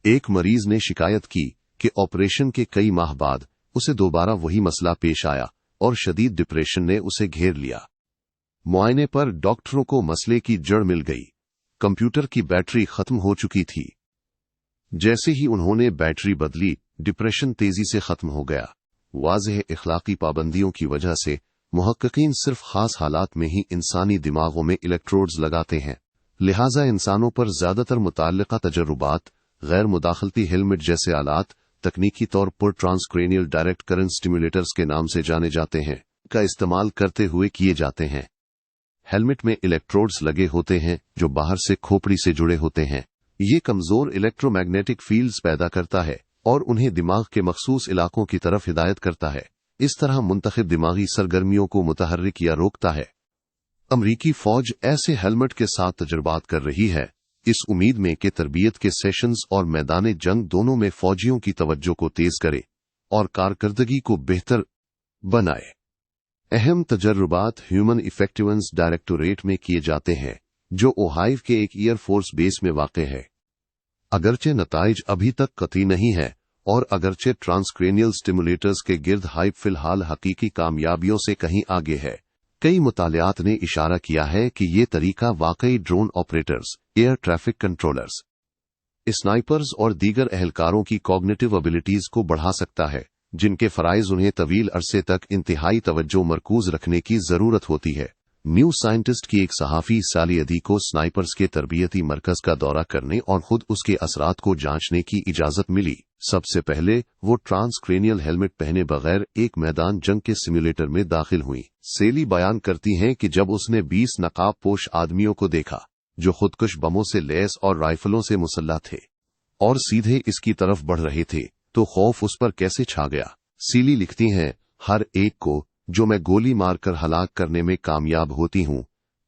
एक मरीज ने शिकायत की कि ऑपरेशन के कई माह बाद उसे दोबारा वही मसला पेश आया और शदीद डिप्रेशन ने उसे घेर लिया। मुआयने पर डॉक्टरों को मसले की जड़ मिल गई। कंप्यूटर की बैटरी खत्म हो चुकी थी। जैसे ही उन्होंने बैटरी बदली, डिप्रेशन तेजी से खत्म हो गया। वाज़ेह इखलाकी पाबंदियों की वजह से मुहक्किकीन सिर्फ खास हालात में ही इंसानी दिमागों में इलेक्ट्रोड्स लगाते हैं, लिहाजा इंसानों पर ज्यादातर मुताल्लिका तजर्रुबात गैर मुदाखलती हेलमेट जैसे आलात, तकनीकी तौर पर ट्रांसक्रेनियल डायरेक्ट करंट स्टिमुलेटर्स के नाम से जाने जाते हैं, का इस्तेमाल करते हुए किए जाते हैं। हेलमेट में इलेक्ट्रोड्स लगे होते हैं जो बाहर से खोपड़ी से जुड़े होते हैं। ये कमजोर इलेक्ट्रोमैग्नेटिक फील्ड्स पैदा करता है और उन्हें दिमाग के मखसूस इलाकों की तरफ हिदायत करता है। इस तरह मुंतखब दिमागी सरगर्मियों को मुतहर्रिक या रोकता है। अमरीकी फौज ऐसे हेलमेट के साथ तजर्बात कर रही है, इस उम्मीद में कि तरबियत के सेशंस और मैदान जंग दोनों में फौजियों की तवज्जो को तेज करे और कारकर्दगी को बेहतर बनाए। अहम तजर्बात ह्यूमन इफेक्टिवेंस डायरेक्टोरेट में किए जाते हैं, जो ओहाइव के एक एयरफोर्स बेस में वाक़ है। अगरचे नताइज अभी तक कतई नहीं है और अगरचे ट्रांसक्रेनियल स्टिमुलेटर्स के गिर्द हाइप फिलहाल हकीकी कामयाबियों से कहीं आगे है। कई मुतालियात ने इशारा किया है कि ये तरीका वाकई drone operators, air traffic controllers, snipers और दीगर एहलकारों की कॉग्निटिव एबिलिटीज को बढ़ा सकता है, जिनके फराइज उन्हें तवील अरसे तक इंतहाई तवज्जो मरकूज रखने की जरूरत होती है। न्यू साइंटिस्ट की एक सहाफी साली अदी को स्नाइपर्स के तरबियती मरकज का दौरा करने और खुद उसके असरात को जांचने की इजाजत मिली। सबसे पहले वो ट्रांसक्रेनियल हेलमेट पहने बगैर एक मैदान जंग के सिम्युलेटर में दाखिल हुई। सेली बयान करती हैं कि जब उसने 20 नकाब पोश आदमियों को देखा जो खुदकुश बमों से लैस और राइफलों से मुसल्लह थे और सीधे इसकी तरफ बढ़ रहे थे, तो खौफ उस पर कैसे छा गया। सीली लिखती हैं, हर एक को जो मैं गोली मारकर हलाक करने में कामयाब होती हूँ,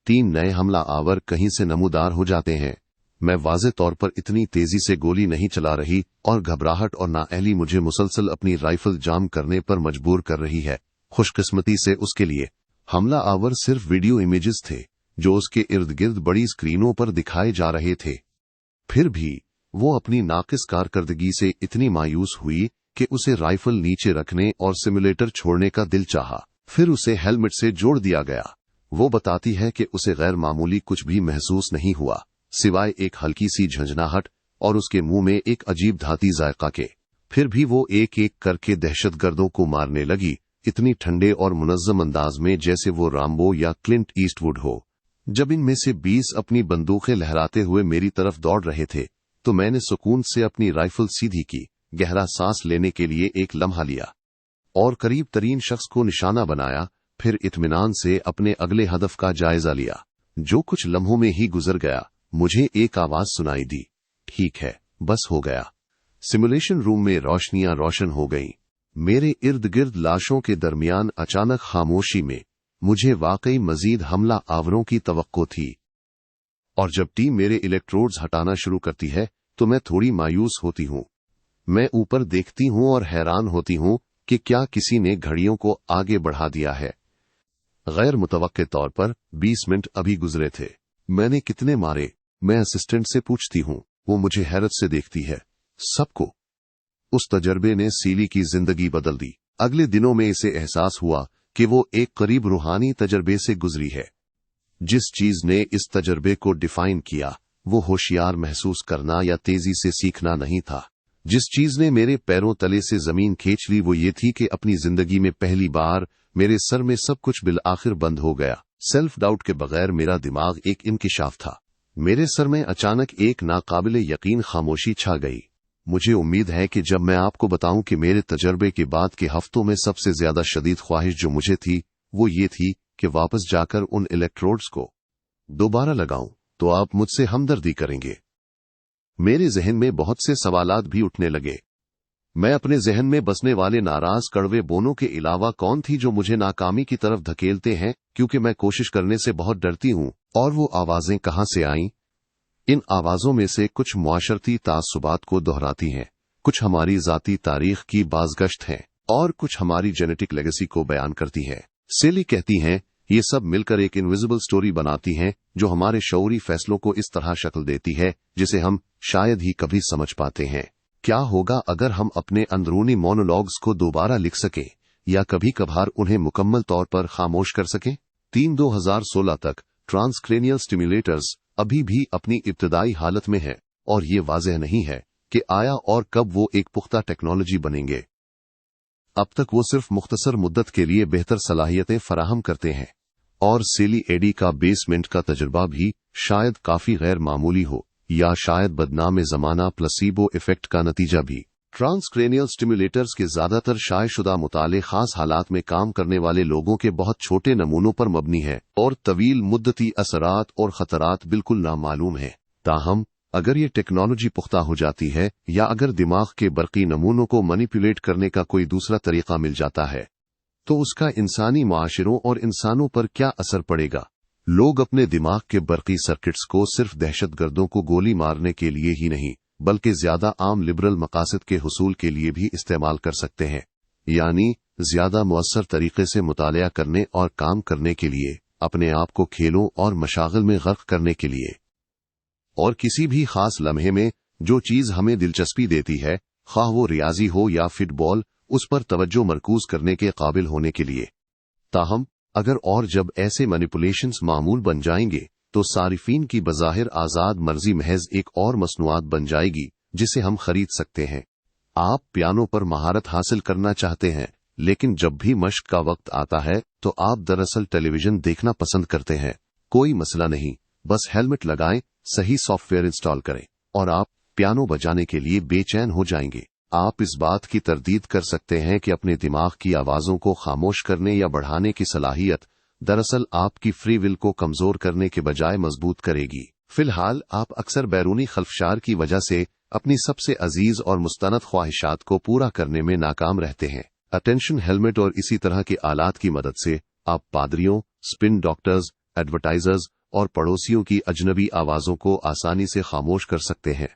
3 नए हमला आवर कहीं से नमूदार हो जाते हैं। मैं वाज़े तौर पर इतनी तेजी से गोली नहीं चला रही और घबराहट और नाअहली मुझे मुसलसल अपनी राइफल जाम करने पर मजबूर कर रही है। खुशकिस्मती से उसके लिए हमला आवर सिर्फ वीडियो इमेजेस थे जो उसके इर्द गिर्द बड़ी स्क्रीनों पर दिखाए जा रहे थे। फिर भी वो अपनी नाकिस कारकर्दगी से इतनी मायूस हुई कि उसे राइफल नीचे रखने और सिम्युलेटर छोड़ने का दिल चाहा। फिर उसे हेलमेट से जोड़ दिया गया। वो बताती है कि उसे गैर मामूली कुछ भी महसूस नहीं हुआ, सिवाय एक हल्की सी झंझनाहट और उसके मुंह में एक अजीब धाती जायका के। फिर भी वो एक एक करके दहशतगर्दों को मारने लगी, इतनी ठंडे और मुनज्जम अंदाज में जैसे वो राम्बो या क्लिंट ईस्टवुड हो। जब इनमें से 20 अपनी बंदूकें लहराते हुए मेरी तरफ दौड़ रहे थे, तो मैंने सुकून से अपनी राइफल सीधी की, गहरा सांस लेने के लिए एक लम्हा लिया और करीब तरीन शख्स को निशाना बनाया। फिर इत्मीनान से अपने अगले हदफ का जायजा लिया। जो कुछ लम्हों में ही गुजर गया, मुझे एक आवाज सुनाई दी, ठीक है, बस हो गया। सिमुलेशन रूम में रोशनियां रोशन हो गईं। मेरे इर्द गिर्द लाशों के दरमियान अचानक खामोशी में मुझे वाकई मजीद हमला आवरों की तवक्को थी। और जब टीम मेरे इलेक्ट्रोड्स हटाना शुरू करती है तो मैं थोड़ी मायूस होती हूँ। मैं ऊपर देखती हूँ और हैरान होती हूँ कि क्या किसी ने घड़ियों को आगे बढ़ा दिया है। गैर मुतवक्के तौर पर 20 मिनट अभी गुजरे थे। मैंने कितने मारे? मैं असिस्टेंट से पूछती हूँ। वो मुझे हैरत से देखती है। सबको। उस तजर्बे ने सीली की जिंदगी बदल दी। अगले दिनों में इसे एहसास हुआ कि वो एक करीब रूहानी तजर्बे से गुजरी है। जिस चीज ने इस तजर्बे को डिफाइन किया वो होशियार महसूस करना या तेजी से सीखना नहीं था। जिस चीज ने मेरे पैरों तले से जमीन खींच ली वो ये थी कि अपनी जिंदगी में पहली बार मेरे सर में सब कुछ बिल आखिर बंद हो गया। सेल्फ डाउट के बगैर मेरा दिमाग एक इंकिशाफ था। मेरे सर में अचानक एक नाकाबिले यकीन खामोशी छा गई। मुझे उम्मीद है कि जब मैं आपको बताऊं कि मेरे तजर्बे के बाद के हफ्तों में सबसे ज्यादा शदीद ख्वाहिश जो मुझे थी वो ये थी कि वापस जाकर उन इलेक्ट्रोड्स को दोबारा लगाऊं, तो आप मुझसे हमदर्दी करेंगे। मेरे जहन में बहुत से सवालात भी उठने लगे। मैं अपने जहन में बसने वाले नाराज कड़वे बोनों के अलावा कौन थी जो मुझे नाकामी की तरफ धकेलते हैं, क्योंकि मैं कोशिश करने से बहुत डरती हूं। और वो आवाजें कहां से आईं? इन आवाजों में से कुछ मुआशरती तासुबात को दोहराती हैं, कुछ हमारी जाती तारीख की बाज़गश्त हैं और कुछ हमारी जेनेटिक लेगेसी को बयान करती हैं। सेली कहती हैं, ये सब मिलकर एक इनविजिबल स्टोरी बनाती हैं जो हमारे शऊरी फैसलों को इस तरह शक्ल देती है जिसे हम शायद ही कभी समझ पाते हैं। क्या होगा अगर हम अपने अंदरूनी मोनोलॉग्स को दोबारा लिख सकें या कभी कभार उन्हें मुकम्मल तौर पर खामोश कर सकें? 2016 तक ट्रांसक्रेनियल स्टिम्युलेटर्स अभी भी अपनी इब्तदाई हालत में है और ये वाज़ेह नहीं है कि आया और कब वो एक पुख्ता टेक्नोलॉजी बनेंगे। अब तक वो सिर्फ मुख्तसर मुद्दत के लिए बेहतर सलाहियतें फराहम करते हैं और सेली एडी का बेसमेंट का तजुर्बा भी शायद काफी गैर मामूली हो या शायद बदनाम जमाना प्लसीबो इफेक्ट का नतीजा भी। ट्रांसक्रेनियल स्टिम्युलेटर्स के ज्यादातर शायशुदा मुताले खास हालात में काम करने वाले लोगों के बहुत छोटे नमूनों पर मबनी है और तवील मुद्दती असरात और खतरात बिल्कुल नामालूम है। ताहम अगर ये टेक्नोलॉजी पुख्ता हो जाती है या अगर दिमाग के बरकी नमूनों को मैनिपुलेट करने का कोई दूसरा तरीका मिल जाता है तो उसका इंसानी माशरों और इंसानों पर क्या असर पड़ेगा? लोग अपने दिमाग के बरकी सर्किट्स को सिर्फ दहशतगर्दों को गोली मारने के लिए ही नहीं बल्कि ज्यादा आम लिबरल मकासद के हुसूल के लिए भी इस्तेमाल कर सकते हैं, यानी ज्यादा मुअस्सर तरीके से मुतालिया करने और काम करने के लिए, अपने आप को खेलों और मशागिल में गर्क करने के लिए, और किसी भी खास लम्हे में जो चीज हमें दिलचस्पी देती है, ख्वाह वो रियाजी हो या फुटबॉल, उस पर तवज्जो मरकूज करने के काबिल होने के लिए। ताहम अगर और जब ऐसे मैनिपुलेशंस मामूल बन जाएंगे तो सारिफीन की बज़ाहिर आजाद मर्जी महज एक और मसनूआत बन जाएगी जिसे हम खरीद सकते हैं। आप पियानो पर महारत हासिल करना चाहते हैं लेकिन जब भी मश्क का वक्त आता है तो आप दरअसल टेलीविजन देखना पसंद करते हैं। कोई मसला नहीं, बस हेलमेट लगाएं, सही सॉफ्टवेयर इंस्टॉल करें और आप पियानो बजाने के लिए बेचैन हो जाएंगे। आप इस बात की तरदीद कर सकते हैं कि अपने दिमाग की आवाजों को खामोश करने या बढ़ाने की सलाहियत दरअसल आपकी फ्री विल को कमजोर करने के बजाय मजबूत करेगी। फिलहाल आप अक्सर बैरूनी खल्फशार की वजह से अपनी सबसे अजीज और मुस्तनद ख्वाहिशात को पूरा करने में नाकाम रहते हैं। अटेंशन हेलमेट और इसी तरह के आलात की मदद से आप पादरियों, स्पिन डॉक्टर्स, एडवर्टाइजर्स और पड़ोसियों की अजनबी आवाजों को आसानी से खामोश कर सकते हैं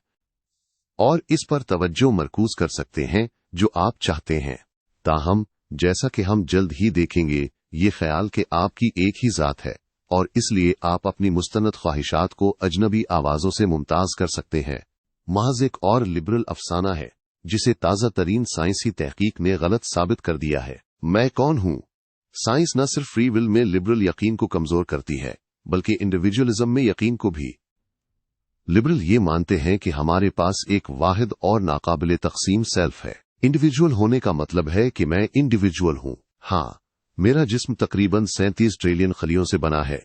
और इस पर तवज्जो मरकूज कर सकते हैं जो आप चाहते हैं। ताहम जैसा कि हम जल्द ही देखेंगे, ये ख्याल कि आपकी एक ही जात है और इसलिए आप अपनी मुस्तनद ख्वाहिशात को अजनबी आवाजों से मुमताज कर सकते हैं, महज एक और लिबरल अफसाना है जिसे ताज़ा तरीन साइंसी तहकीक ने गलत साबित कर दिया है। मैं कौन हूं? साइंस न सिर्फ फ्री विल में लिबरल यकीन को कमजोर करती है बल्कि इंडिविजुअलिज्म में यकीन को भी। लिबरल ये मानते हैं कि हमारे पास एक वाहिद और नाकाबिले तकसीम सेल्फ है। इंडिविजुअल होने का मतलब है कि मैं इंडिविजुअल हूं। हाँ, मेरा जिस्म तकरीबन 37 ट्रिलियन खलियों से बना है,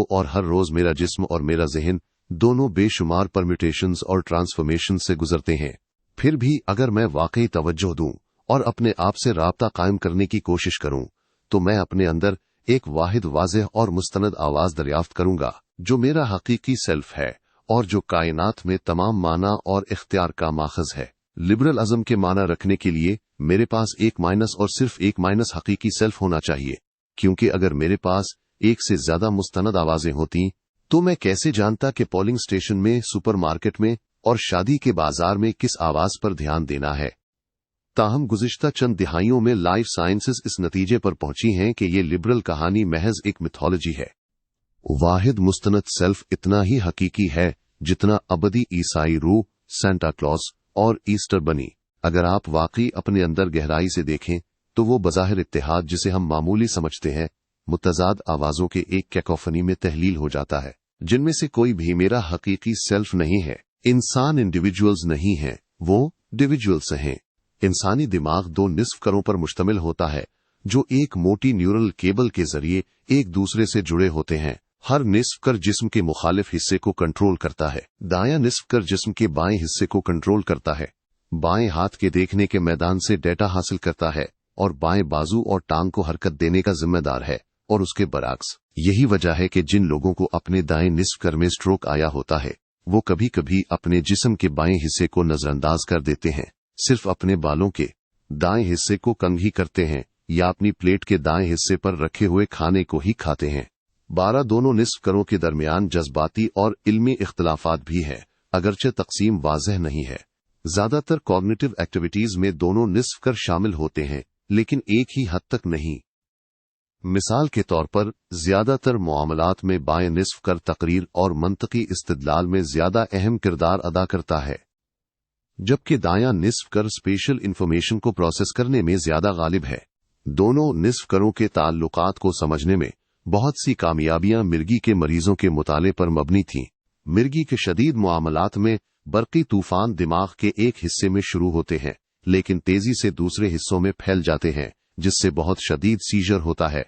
और हर रोज मेरा जिस्म और मेरा जहन दोनों बेशुमार परम्यूटेशंस और ट्रांसफॉर्मेशन से गुजरते हैं। फिर भी अगर मैं वाकई तवज्जो दूं और अपने आप से राब्ता कायम करने की कोशिश करूं तो मैं अपने अंदर एक वाहिद वाज़ेह और मुस्तनद आवाज दरियाफ्त करूंगा जो मेरा हकीकी सेल्फ है और जो कायनात में तमाम माना और इख्तियार का माखज है। लिबरल अज़म के माना रखने के लिए मेरे पास एक माइनस और सिर्फ एक माइनस हकीकी सेल्फ होना चाहिए, क्योंकि अगर मेरे पास एक से ज्यादा मुस्तनद आवाजें होती तो मैं कैसे जानता कि पोलिंग स्टेशन में, सुपरमार्केट में और शादी के बाजार में किस आवाज पर ध्यान देना है। ताहम गुज़िश्ता चंद दिहाइयों में लाइफ साइंसेज इस नतीजे पर पहुंची हैं कि ये लिबरल कहानी महज एक मिथोलॉजी है। वाहिद मुस्तनद सेल्फ इतना ही हकीकी है जितना अबदी ईसाई रूह, सेंटा क्लॉज और ईस्टर बनी। अगर आप वाकई अपने अंदर गहराई से देखें तो वो बज़ाहिर इत्तेहाद जिसे हम मामूली समझते हैं, मुतजाद आवाजों के एक कैकोफनी में तहलील हो जाता है, जिनमें से कोई भी मेरा हकीकी सेल्फ नहीं है। इंसान इंडिविजुअल्स नहीं है, वो डिविजुअल्स हैं। इंसानी दिमाग 2 निस्फ करों पर मुश्तमिल होता है जो एक मोटी न्यूरल केबल के जरिए एक दूसरे से जुड़े होते हैं। हर निस्फ कर जिस्म के मुखालिफ हिस्से को कंट्रोल करता है। दायां निस्फ कर जिस्म के बाएं हिस्से को कंट्रोल करता है, बाएं हाथ के देखने के मैदान से डेटा हासिल करता है और बाएं बाजू और टांग को हरकत देने का जिम्मेदार है, और उसके बरक्स। यही वजह है कि जिन लोगों को अपने दाएं निस्फ कर में स्ट्रोक आया होता है वो कभी कभी अपने जिस्म के बाएं हिस्से को नजरअंदाज कर देते हैं, सिर्फ अपने बालों के दाएं हिस्से को कंघी करते हैं या अपनी प्लेट के दाएं हिस्से पर रखे हुए खाने को ही खाते हैं। 12 दोनों निस्फ करों के दरमियान जज्बाती और इल्मी इख्तलाफात भी है, अगरचे तकसीम वाज़ेह नहीं है। ज्यादातर कॉग्निटिव एक्टिविटीज में दोनों निस्फ कर शामिल होते हैं, लेकिन एक ही हद तक नहीं। मिसाल के तौर पर ज्यादातर मामलात में बाएं निस्फ कर तकरीर और मंतकी इस्तदलाल में ज्यादा अहम किरदार अदा करता है, जबकि दायां निस्फ कर स्पेशल इंफॉर्मेशन को प्रोसेस करने में ज्यादा गालिब है। दोनों निस्फ करों के ताल्लुकात को समझने में बहुत सी कामयाबियां मिर्गी के मरीजों के मुताले पर मबनी थीं। मिर्गी के शदीद मामलात में बरकी तूफान दिमाग के एक हिस्से में शुरू होते हैं, लेकिन तेजी से दूसरे हिस्सों में फैल जाते हैं, जिससे बहुत शदीद सीजर होता है।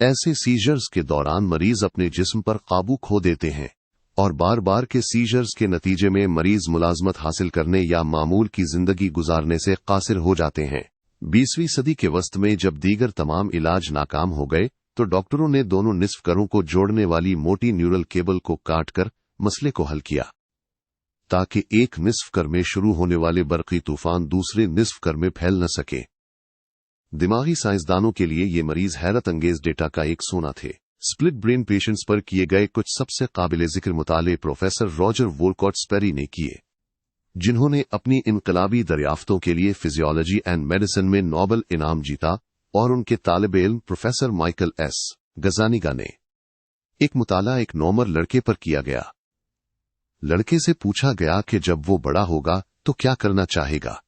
ऐसे सीजर्स के दौरान मरीज अपने जिस्म पर काबू खो देते हैं और बार बार के सीजर्स के नतीजे में मरीज मुलाजमत हासिल करने या मामूल की जिंदगी गुजारने से कासिर हो जाते हैं। 20वीं सदी के वस्त में जब दीगर तमाम इलाज नाकाम हो गए तो डॉक्टरों ने दोनों निस्फ करों को जोड़ने वाली मोटी न्यूरल केबल को काटकर मसले को हल किया, ताकि एक निस्फ कर में शुरू होने वाले बरकी तूफान दूसरे निस्फ कर में फैल न सके। दिमागी साइंसदानों के लिए ये मरीज हैरत अंगेज डेटा का एक सोना थे। स्प्लिट ब्रेन पेशेंट्स पर किए गए कुछ सबसे काबिल जिक्र मुताले प्रोफेसर रॉजर वोलकॉट स्पेरी ने किए, जिन्होंने अपनी इनकलाबी दरियाफ्तों के लिए फिजियोलॉजी एंड मेडिसिन में नोबेल इनाम जीता, और उनके तालिबे इल्म प्रोफेसर माइकल एस गजानिगा ने। एक मुताला एक नौमर लड़के पर किया गया। लड़के से पूछा गया कि जब वो बड़ा होगा तो क्या करना चाहेगा।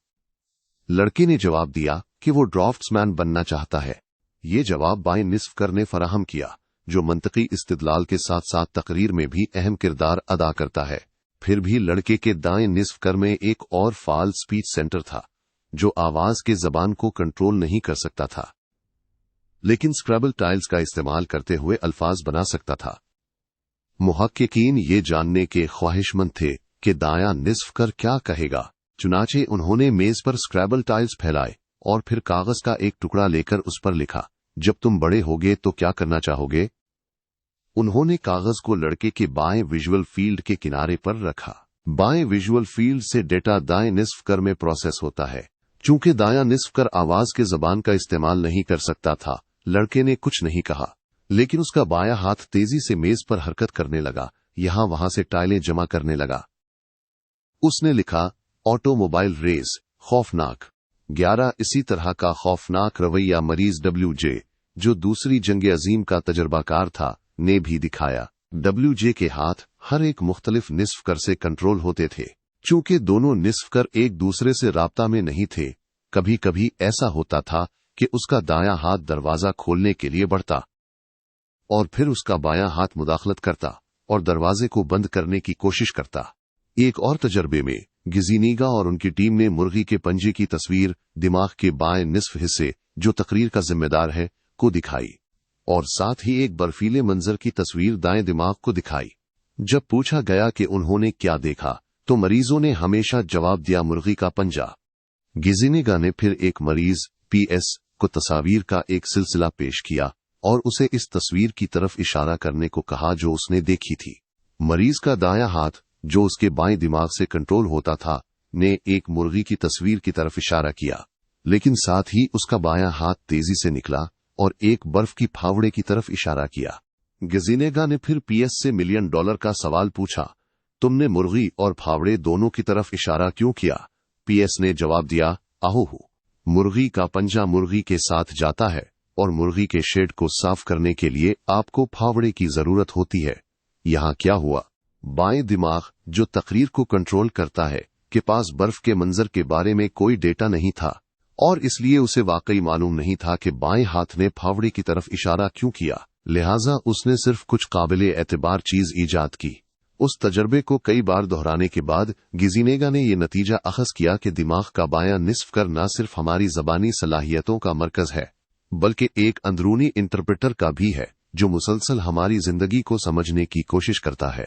लड़के ने जवाब दिया कि वो ड्राफ्ट्समैन बनना चाहता है। ये जवाब बाएं निस्फ कर ने फराहम किया, जो मंतकी इस्तिदलाल के साथ साथ तकरीर में भी अहम किरदार अदा करता है। फिर भी लड़के के दाएं निस्फ कर में एक और फाल स्पीच सेंटर था, जो आवाज के जबान को कंट्रोल नहीं कर सकता था, लेकिन स्क्रैबल टाइल्स का इस्तेमाल करते हुए अल्फाज बना सकता था। मुहक्किकीन ये जानने के ख्वाहिशमंद थे कि दायां निस्फ कर क्या कहेगा। चुनाचे उन्होंने मेज पर स्क्रैबल टाइल्स फैलाए और फिर कागज का एक टुकड़ा लेकर उस पर लिखा, जब तुम बड़े होगे तो क्या करना चाहोगे। उन्होंने कागज को लड़के के बाएं विजुअल फील्ड के किनारे पर रखा। बाएं विजुअल फील्ड से डेटा दाएं निस्फ कर में प्रोसेस होता है। चूंकि दायां निस्फ कर आवाज के जबान का इस्तेमाल नहीं कर सकता था, लड़के ने कुछ नहीं कहा, लेकिन उसका बायां हाथ तेजी से मेज पर हरकत करने लगा, यहां वहां से टाइलें जमा करने लगा। उसने लिखा, ऑटोमोबाइल रेस, खौफनाक। 11 इसी तरह का खौफनाक रवैया मरीज WJ, जो दूसरी जंग अजीम का तजर्बाकार था, ने भी दिखाया। WJ के हाथ हर एक मुख्तलिफ निस्फ कर से कंट्रोल होते थे। चूंकि दोनों निस्फ कर एक दूसरे से राब्ता में नहीं थे, कभी कभी ऐसा होता था कि उसका दायां हाथ दरवाजा खोलने के लिए बढ़ता और फिर उसका बायां हाथ मुदाखलत करता और दरवाजे को बंद करने की कोशिश करता। एक और तजर्बे में गिजीनीगा और उनकी टीम ने मुर्गी के पंजे की तस्वीर दिमाग के बाएं निस्फ हिस्से, जो तकरीर का जिम्मेदार है, को दिखाई और साथ ही एक बर्फीले मंजर की तस्वीर दाएं दिमाग को दिखाई। जब पूछा गया कि उन्होंने क्या देखा, तो मरीजों ने हमेशा जवाब दिया, मुर्गी का पंजा। गिजीनीगा ने फिर एक मरीज PS को तस्वीर का एक सिलसिला पेश किया और उसे इस तस्वीर की तरफ इशारा करने को कहा जो उसने देखी थी। मरीज का दायां हाथ, जो उसके बाएं दिमाग से कंट्रोल होता था, ने एक मुर्गी की तस्वीर की तरफ इशारा किया, लेकिन साथ ही उसका बायां हाथ तेजी से निकला और एक बर्फ की फावड़े की तरफ इशारा किया। गिजीनेगा ने फिर PS से $1 मिलियन का सवाल पूछा, तुमने मुर्गी और फावड़े दोनों की तरफ इशारा क्यों किया। PS ने जवाब दिया, आहो, मुर्गी का पंजा मुर्गी के साथ जाता है और मुर्गी के शेड को साफ करने के लिए आपको फावड़े की जरूरत होती है। यहाँ क्या हुआ, बाएं दिमाग, जो तकरीर को कंट्रोल करता है, के पास बर्फ के मंजर के बारे में कोई डेटा नहीं था और इसलिए उसे वाकई मालूम नहीं था कि बाएं हाथ ने फावड़े की तरफ इशारा क्यों किया। लिहाजा उसने सिर्फ कुछ काबिले एतबार चीज ईजाद की। उस तजर्बे को कई बार दोहराने के बाद गिजीनेगा ने यह नतीजा अखज किया कि दिमाग का बायां निस्फ कर न सिर्फ हमारी जबानी सलाहियतों का मरकज है, बल्कि एक अंदरूनी इंटरप्रेटर का भी है, जो मुसलसल हमारी जिंदगी को समझने की कोशिश करता है।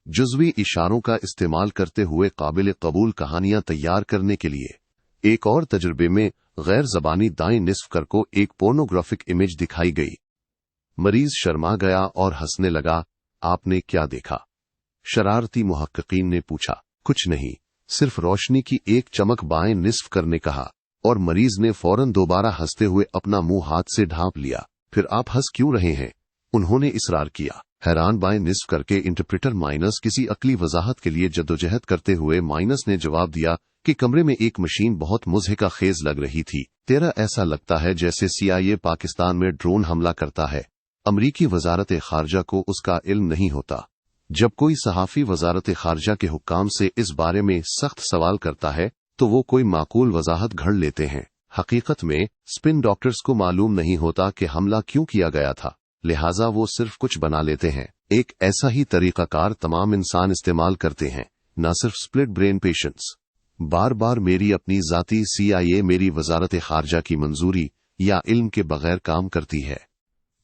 जुज़वी इशारों का इस्तेमाल करते हुए काबिल कबूल कहानियां तैयार करने के लिए एक और तजर्बे में गैर जबानी दाएं निस्फ कर को एक पोर्नोग्राफिक इमेज दिखाई गई। मरीज शर्मा गया और हंसने लगा। आपने क्या देखा? शरारती मुहक्किकीन ने पूछा। कुछ नहीं, सिर्फ रोशनी की एक चमक, बाएं निस्फ कर ने कहा, और मरीज ने फौरन दोबारा हंसते हुए अपना मुंह हाथ से ढांप लिया। फिर आप हंस क्यों रहे हैं? उन्होंने इसरार किया। हैरान बाएं निस्फ करके इंटरप्रेटर माइनस किसी अकली वजाहत के लिए जद्दोजहद करते हुए माइनस ने जवाब दिया कि कमरे में एक मशीन बहुत मुज़हिका खेज लग रही थी। तेरा ऐसा लगता है जैसे CIA पाकिस्तान में ड्रोन हमला करता है। अमरीकी वजारत खारजा को उसका इल्म नहीं होता। जब कोई सहाफ़ी वजारत खारजा के हुक्काम से इस बारे में सख्त सवाल करता है तो वो कोई माकूल वजाहत घड़ लेते हैं। हकीकत में स्पिन डॉक्टर्स को मालूम नहीं होता कि हमला क्यों किया गया था, लिहाजा वो सिर्फ कुछ बना लेते हैं। एक ऐसा ही तरीकाकार तमाम इंसान इस्तेमाल करते हैं, न सिर्फ स्प्लिट ब्रेन पेशेंट्स। बार बार मेरी अपनी जाती CIA मेरी वजारत खारजा की मंजूरी या इल्म के बगैर काम करती है,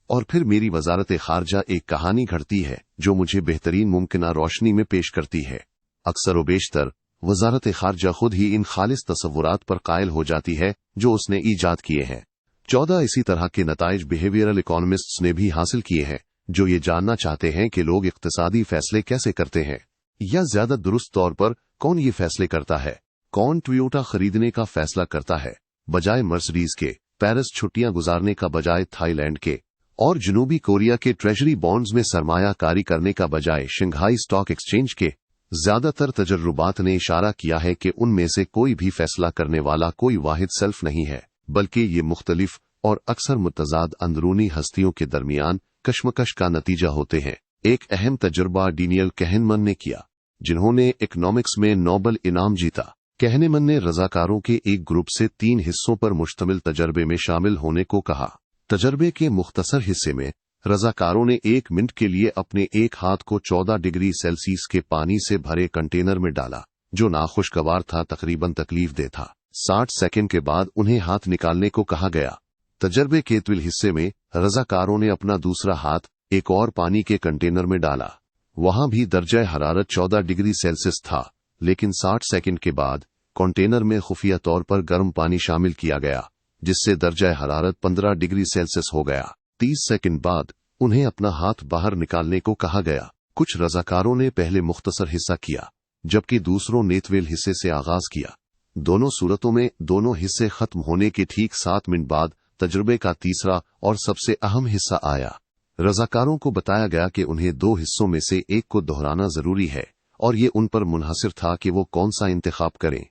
और फिर मेरी वजारत खारजा एक कहानी घड़ती है जो मुझे बेहतरीन मुमकिना रोशनी में पेश करती है। अक्सर व बेशतर वजारत खारजा खुद ही इन खालिस तसव्वुरात पर कायल हो जाती है जो उसने ईजाद किए हैं। 14 इसी तरह के नताइज बिहेवियरल इकोनॉमिस्ट्स ने भी हासिल किए हैं, जो ये जानना चाहते हैं कि लोग इक्तिसादी फैसले कैसे करते हैं, या ज्यादा दुरुस्त तौर पर कौन ये फैसले करता है। कौन टोयोटा खरीदने का फैसला करता है बजाय मर्सिडीज के, पेरिस छुट्टियां गुजारने का बजाय थाईलैंड के, और जनूबी कोरिया के ट्रेजरी बॉन्ड्स में सरमायाकारी करने का बजाय शंघाई स्टॉक एक्सचेंज के। ज्यादातर तजर्रुबात ने इशारा किया है कि उनमें से कोई भी फैसला करने वाला कोई वाहिद सेल्फ नहीं है, बल्कि ये मुख्तलिफ और अक्सर मुतजाद अंदरूनी हस्तियों के दरमियान कश्मकश का नतीजा होते हैं। एक अहम तजुर्बा डैनियल कहनेमन ने किया, जिन्होंने इकनॉमिक्स में नोबेल इनाम जीता। कहनेमन ने रजाकारों के एक ग्रुप से 3 हिस्सों पर मुश्तमिल तजर्बे में शामिल होने को कहा। तजर्बे के मुख्तसर हिस्से में रजाकारों ने 1 मिनट के लिए अपने एक हाथ को 14 डिग्री सेल्सियस के पानी से भरे कंटेनर में डाला, जो नाखुशगवार था, तकरीबन तकलीफदेह था। 60 सेकंड के बाद उन्हें हाथ निकालने को कहा गया। तजर्बे के तविल हिस्से में रजाकारों ने अपना दूसरा हाथ एक और पानी के कंटेनर में डाला। वहां भी दर्जा हरारत 14 डिग्री सेल्सियस था, लेकिन 60 सेकंड के बाद कंटेनर में खुफिया तौर पर गर्म पानी शामिल किया गया, जिससे दर्जा हरारत 15 डिग्री सेल्सियस हो गया। 30 सेकंड बाद उन्हें अपना हाथ बाहर निकालने को कहा गया। कुछ रजाकारों ने पहले मुख्तसर हिस्सा किया, जबकि दूसरों ने तवील हिस्से से आगाज किया। दोनों सूरतों में दोनों हिस्से खत्म होने के ठीक 7 मिनट बाद तजुर्बे का तीसरा और सबसे अहम हिस्सा आया। रजाकारों को बताया गया कि उन्हें 2 हिस्सों में से एक को दोहराना जरूरी है, और ये उन पर मुनहसिर था कि वो कौन सा इंतखाब करें।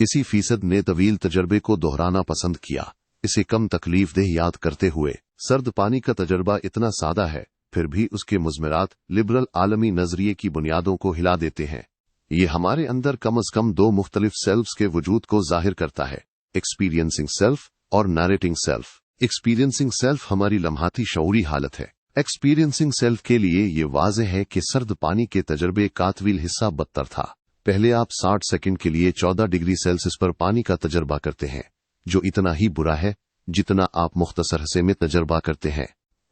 इसी फीसद ने तवील तजर्बे को दोहराना पसंद किया, इसे कम तकलीफदेह याद करते हुए। सर्द पानी का तजर्बा इतना सादा है, फिर भी उसके मुज़मरात लिबरल आलमी नजरिए की बुनियादों को हिला देते हैं। ये हमारे अंदर कम अज कम 2 मुख्तलिफ सेल्फ्स के वजूद को जाहिर करता है, एक्सपीरियंसिंग सेल्फ और नरेटिंग सेल्फ। एक्सपीरियंसिंग सेल्फ हमारी लम्हाती शऊरी हालत है। एक्सपीरियंसिंग सेल्फ के लिए ये वाज़ेह है कि सर्द पानी के तजर्बे का तवील हिस्सा बदतर था। पहले आप 60 सेकंड के लिए 14 डिग्री सेल्सियस पर पानी का तजर्बा करते हैं, जो इतना ही बुरा है जितना आप मुख्तसर हिस्से में तजर्बा करते हैं,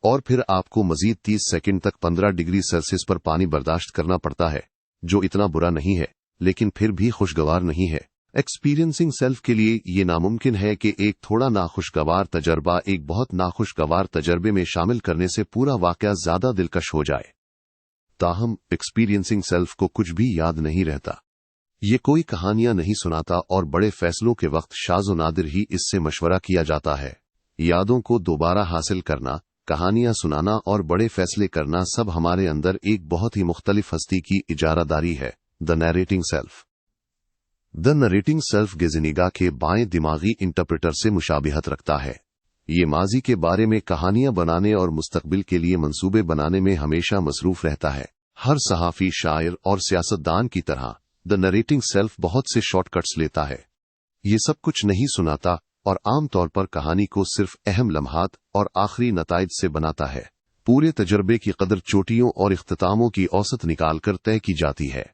और फिर आपको मजीद 30 सेकंड तक 15 डिग्री सेल्सियस पर पानी बर्दाश्त करना पड़ता है, जो इतना बुरा नहीं है लेकिन फिर भी खुशगवार नहीं है। एक्सपीरियंसिंग सेल्फ के लिए ये नामुमकिन है कि एक थोड़ा नाखुशगवार तजर्बा एक बहुत नाखुशगवार तजर्बे में शामिल करने से पूरा वाकया ज्यादा दिलकश हो जाए। ताहम एक्सपीरियंसिंग सेल्फ को कुछ भी याद नहीं रहता। ये कोई कहानियां नहीं सुनाता, और बड़े फैसलों के वक्त शाज़ो नादिर ही इससे मशवरा किया जाता है। यादों को दोबारा हासिल करना, कहानियां सुनाना और बड़े फैसले करना सब हमारे अंदर एक बहुत ही मुख्तलिफ हस्ती की इजारादारी है, the narrating self. The narrating self Gazzaniga के बाएं दिमागी इंटरप्रेटर से मुशाबिहत रखता है। ये माजी के बारे में कहानियां बनाने और मुस्तकबिल के लिए मंसूबे बनाने में हमेशा मसरूफ रहता है। हर सहाफ़ी, शायर और सियासतदान की तरह द नरेटिंग सेल्फ बहुत से शॉर्टकट्स लेता है। ये सब कुछ नहीं सुनाता और आम तौर पर कहानी को सिर्फ अहम लम्हात और आखिरी नताइज से बनाता है। पूरे तजर्बे की कदर चोटियों और इख्तितामों की औसत निकालकर तय की जाती है।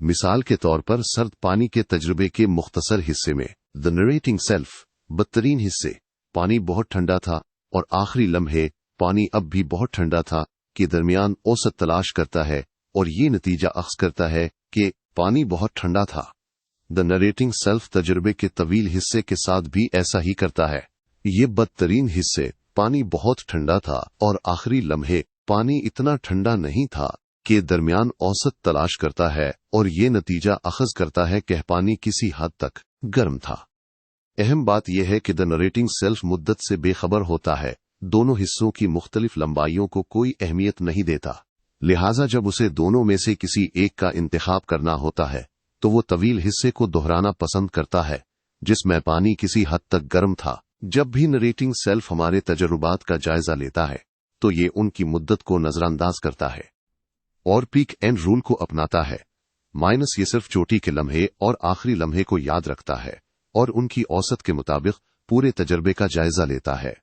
मिसाल के तौर पर सर्द पानी के तजर्बे के मुख्तसर हिस्से में द नरेटिंग सेल्फ बदतरीन हिस्से, पानी बहुत ठंडा था, और आखिरी लम्हे, पानी अब भी बहुत ठंडा था, के दरमियान औसत तलाश करता है, और ये नतीजा अख्ज़ करता है कि पानी बहुत ठंडा था। द नरेटिंग सेल्फ तजर्बे के तवील हिस्से के साथ भी ऐसा ही करता है। ये बदतरीन हिस्से, पानी बहुत ठंडा था और आखिरी लम्हे, पानी इतना ठंडा नहीं था, के दरमियान औसत तलाश करता है, और ये नतीजा अख्ज़ करता है कि पानी किसी हद तक गर्म था। अहम बात यह है कि द नरेटिंग सेल्फ मुद्दत से बेखबर होता है, दोनों हिस्सों की मुख्तलिफ लंबाइयों को कोई अहमियत नहीं देता। लिहाजा जब उसे दोनों में से किसी एक का इंतखाब करना होता है तो वो तवील हिस्से को दोहराना पसंद करता है जिसमें पानी किसी हद तक गर्म था। जब भी नरेटिंग सेल्फ हमारे तजुर्बात का जायजा लेता है तो ये उनकी मुद्दत को नजरअंदाज करता है और पीक एंड रूल को अपनाता है। माइनस ये सिर्फ चोटी के लम्हे और आखिरी लम्हे को याद रखता है और उनकी औसत के मुताबिक पूरे तजर्बे का जायजा लेता है।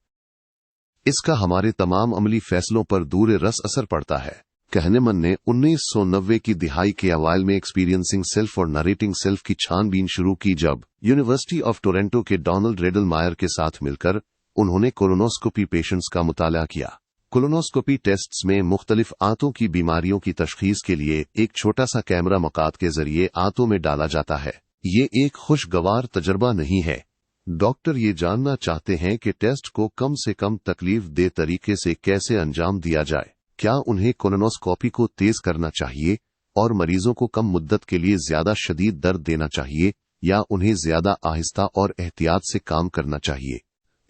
इसका हमारे तमाम अमली फैसलों पर दूर रस असर पड़ता है। कहनेमन ने 1990 की दिहाई के अवाइल में एक्सपीरियंसिंग सेल्फ और नरेटिंग सेल्फ की छानबीन शुरू की। जब यूनिवर्सिटी ऑफ टोरंटो के डोनाल्ड रेडलमायर के साथ मिलकर उन्होंने कोलोनोस्कोपी पेशेंट्स का मुताला किया। कोलोनोस्कोपी टेस्ट्स में मुख्तलिफ आंतों की बीमारियों की तशखीस के लिए एक छोटा सा कैमरा मकात के जरिए आंतों में डाला जाता है। ये एक खुशगवार तजर्बा नहीं है। डॉक्टर ये जानना चाहते हैं कि टेस्ट को कम से कम तकलीफ दे तरीके से कैसे अंजाम दिया जाए। क्या उन्हें कोलोनोस्कोपी को तेज करना चाहिए और मरीजों को कम मुद्दत के लिए ज्यादा शदीद दर्द देना चाहिए या उन्हें ज्यादा आहिस्ता और एहतियात से काम करना चाहिए?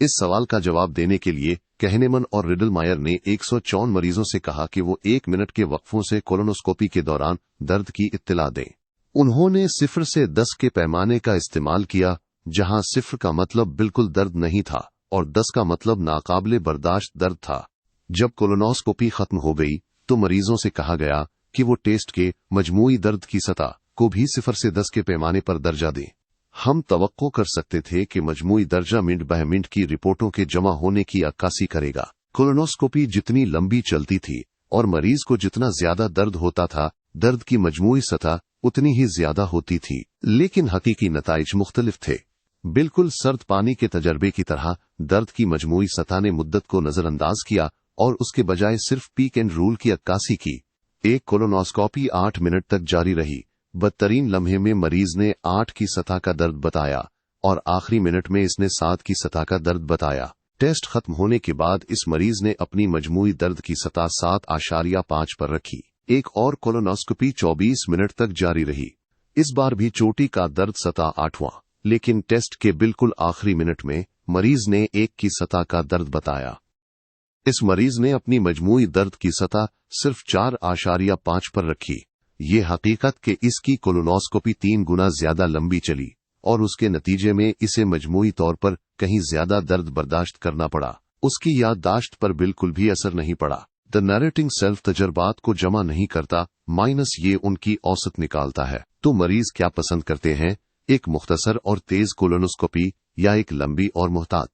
इस सवाल का जवाब देने के लिए कहनेमन और रिडलमायर ने 154 मरीजों से कहा कि वो 1 मिनट के वक्फों से कोलोनोस्कोपी के दौरान दर्द की इत्तला दें। उन्होंने 0 से 10 के पैमाने का इस्तेमाल किया, जहां 0 का मतलब बिल्कुल दर्द नहीं था और 10 का मतलब नाकाबिले बर्दाश्त दर्द था। जब कोलोनोस्कोपी खत्म हो गई तो मरीजों से कहा गया कि वो टेस्ट के मजमूई दर्द की सतह को भी 0 से 10 के पैमाने पर दर्जा दें। हम तवक्को कर सकते थे कि मजमूई दर्जा मिनट बाय मिनट की रिपोर्टों के जमा होने की अक्कासी करेगा। कोलोनोस्कोपी जितनी लंबी चलती थी और मरीज को जितना ज्यादा दर्द होता था, दर्द की मजमूई सतह उतनी ही ज्यादा होती थी, लेकिन हकीकी नताइज मुख्तलिफ थे। बिल्कुल सर्द पानी के तजर्बे की तरह दर्द की मजमूई सतह ने मुद्दत को नजरअंदाज किया और उसके बजाय सिर्फ पीक एंड रूल की अक्कासी की। एक कोलोनोस्कोपी 8 मिनट तक जारी रही। बदतरीन लम्हे में मरीज ने 8 की सतह का दर्द बताया और आखिरी मिनट में इसने 7 की सतह का दर्द बताया। टेस्ट खत्म होने के बाद इस मरीज ने अपनी मजमूई दर्द की सतह 7.5 पर रखी। एक और कोलोनोस्कोपी 24 मिनट तक जारी रही। इस बार भी चोटी का दर्द सतह 8वां, लेकिन टेस्ट के बिल्कुल आखिरी मिनट में मरीज ने 1 की सतह का दर्द बताया। इस मरीज ने अपनी मजमूई दर्द की सतह सिर्फ 4.5 पर रखी। ये हकीकत कि इसकी कोलोनोस्कोपी 3 गुना ज्यादा लंबी चली और उसके नतीजे में इसे मजमूई तौर पर कहीं ज्यादा दर्द बर्दाश्त करना पड़ा, उसकी याददाश्त पर बिल्कुल भी असर नहीं पड़ा। द नरेटिंग सेल्फ तजर्बात को जमा नहीं करता, माइनस ये उनकी औसत निकालता है। तो मरीज क्या पसंद करते हैं, एक मुख्तसर और तेज कोलोनोस्कोपी या एक लंबी और मुहतात?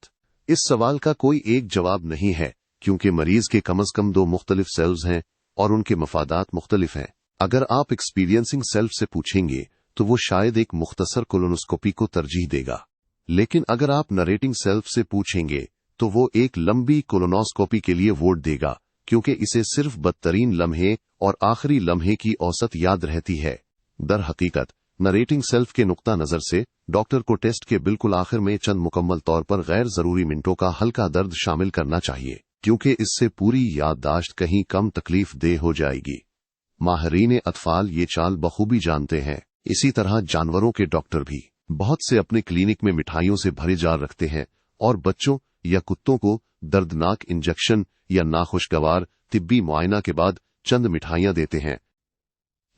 इस सवाल का कोई एक जवाब नहीं है, क्योंकि मरीज के कम अज कम 2 मुख्तलिफ सेल्स हैं और उनके मफादात मुख्तलिफ हैं। अगर आप एक्सपीरियंसिंग सेल्फ से पूछेंगे तो वो शायद एक मुख्तसर कोलोनोस्कोपी को तरजीह देगा, लेकिन अगर आप नरेटिंग सेल्फ से पूछेंगे तो वो एक लंबी कोलोनोस्कोपी के लिए वोट देगा, क्योंकि इसे सिर्फ बदतरीन लम्हे और आखिरी लम्हे की औसत याद रहती है। दर हकीकत नरेटिंग सेल्फ के नुक्ता नजर से डॉक्टर को टेस्ट के बिल्कुल आखिर में चंद मुकम्मल तौर पर गैर जरूरी मिनटों का हल्का दर्द शामिल करना चाहिए, क्योंकि इससे पूरी याददाश्त कहीं कम तकलीफ दे हो जाएगी। माहिरीन अतफाल ये चाल बखूबी जानते हैं। इसी तरह जानवरों के डॉक्टर भी बहुत से अपने क्लिनिक में मिठाइयों से भरे जार रखते हैं और बच्चों या कुत्तों को दर्दनाक इंजेक्शन या नाखुशगवार तिब्बी मुआयना के बाद चंद मिठाइयां देते हैं।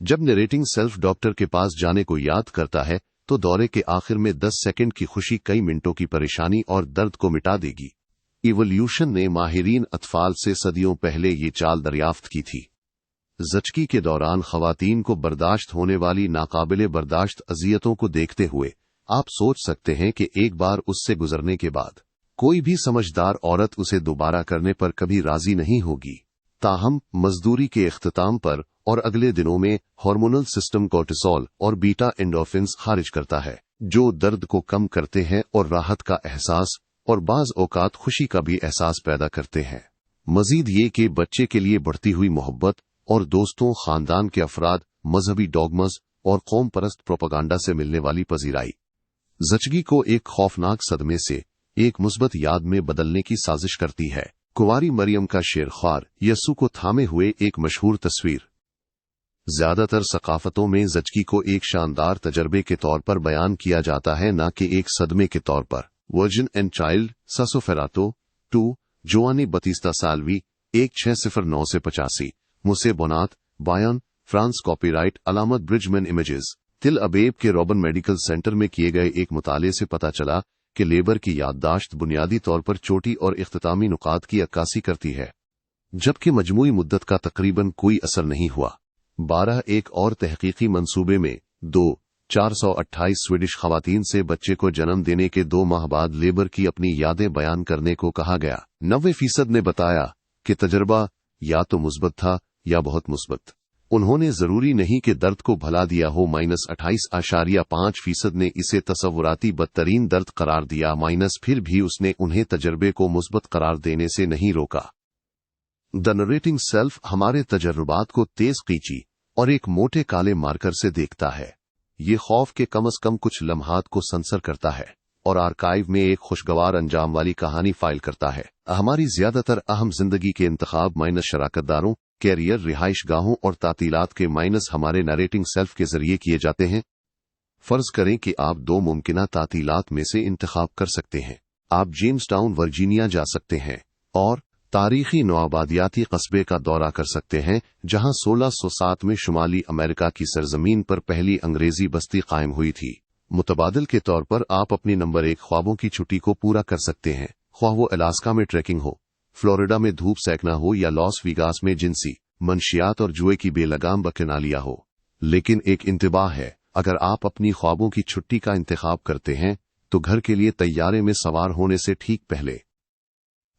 जब नरेटिंग सेल्फ डॉक्टर के पास जाने को याद करता है तो दौरे के आखिर में 10 सेकंड की खुशी कई मिनटों की परेशानी और दर्द को मिटा देगी। इवोल्यूशन ने माहिरीन अतफाल से सदियों पहले ये चाल दरियाफ्त की थी। ज़चकी के दौरान खवातीन को बर्दाश्त होने वाली नाकाबिले बर्दाश्त अजियतों को देखते हुए आप सोच सकते हैं कि एक बार उससे गुजरने के बाद कोई भी समझदार औरत उसे दोबारा करने पर कभी राजी नहीं होगी। ताहम मजदूरी के इख्तिताम पर और अगले दिनों में हार्मोनल सिस्टम कोर्टिसोल और बीटा एंडोर्फिन्स खारिज करता है, जो दर्द को कम करते हैं और राहत का एहसास और बाज औकात खुशी का भी एहसास पैदा करते हैं। मजीद ये कि बच्चे के लिए बढ़ती हुई मोहब्बत और दोस्तों, खानदान के अफराद, मजहबी डॉगमस और कौम परस्त प्रोपेगेंडा से मिलने वाली पजीराई ज़चगी को एक खौफनाक सदमे से एक मुस्बत याद में बदलने की साजिश करती है। कुंवारी मरियम का शेरख्वार यस्सु को थामे हुए एक मशहूर तस्वीर। ज्यादातर सकाफतों में ज़चगी को एक शानदार तजर्बे के तौर पर बयान किया जाता है, न कि एक सदमे के तौर पर। वर्जिन एंड चाइल्ड सासोफेरातो 2 जोआनी बतीस्ता सालवी 1609 से 85 मुसे बोनात बायन फ्रांस कॉपीराइट अलामत ब्रिजमैन इमेजेस। तिल अबेब के रॉबन मेडिकल सेंटर में किए गए एक मुताले से पता चला कि लेबर की याददाश्त बुनियादी तौर पर चोटी और इख्तितामी नुकात की अक्कासी करती है, जबकि मजमूई मुद्दत का तकरीबन कोई असर नहीं हुआ। 12 एक और तहकीकी मंसूबे में 428 स्वीडिश खवातीन से बच्चे को जन्म देने के 2 माह बाद लेबर की अपनी यादें बयान करने को कहा गया। 90% ने बताया कि तजर्बा या तो मुस्बत था या बहुत मुस्बत। उन्होंने जरूरी नहीं कि दर्द को भला दिया हो। -28.5% ने इसे तसव्वुराती बदतरीन दर्द करार दिया। फिर भी उसने उन्हें तजर्बे को मुस्बत करार देने से नहीं रोका। द नरेटिंग सेल्फ हमारे तजर्बात को तेज कीची और एक मोटे काले मार्कर से देखता है। ये खौफ के कम अज कम कुछ लम्हात को संसर करता है और आर्काइव में एक खुशगवार अंजाम वाली कहानी फाइल करता है। हमारी ज्यादातर अहम जिंदगी के इंतखाब शराकतदारों, कैरियर, रिहाइश गाहों और तातीलात के हमारे नरेटिंग सेल्फ के जरिए किए जाते हैं। फर्ज करें कि आप 2 मुमकिना तातीलात में से इंतखाब कर सकते हैं। आप जेम्सटाउन वर्जीनिया जा सकते हैं और तारीखी नौआबादियाती कस्बे का दौरा कर सकते हैं, जहां 1607 में शुमाली अमेरिका की सरजमीन पर पहली अंग्रेजी बस्ती कायम हुई थी। मुतबादिल के तौर पर आप अपनी नंबर 1 ख्वाबों की छुट्टी को पूरा कर सकते हैं, ख्वाह वो अलास्का में ट्रैकिंग हो, फ्लोरिडा में धूप सेकना हो या लॉस वेगास में जिनसी मंशियात और जुए की बेलगाम बकनालिया हो। लेकिन एक इंतबाह है, अगर आप अपनी ख्वाबों की छुट्टी का इंतखाब करते हैं तो घर के लिए तैयारे में सवार होने से ठीक पहले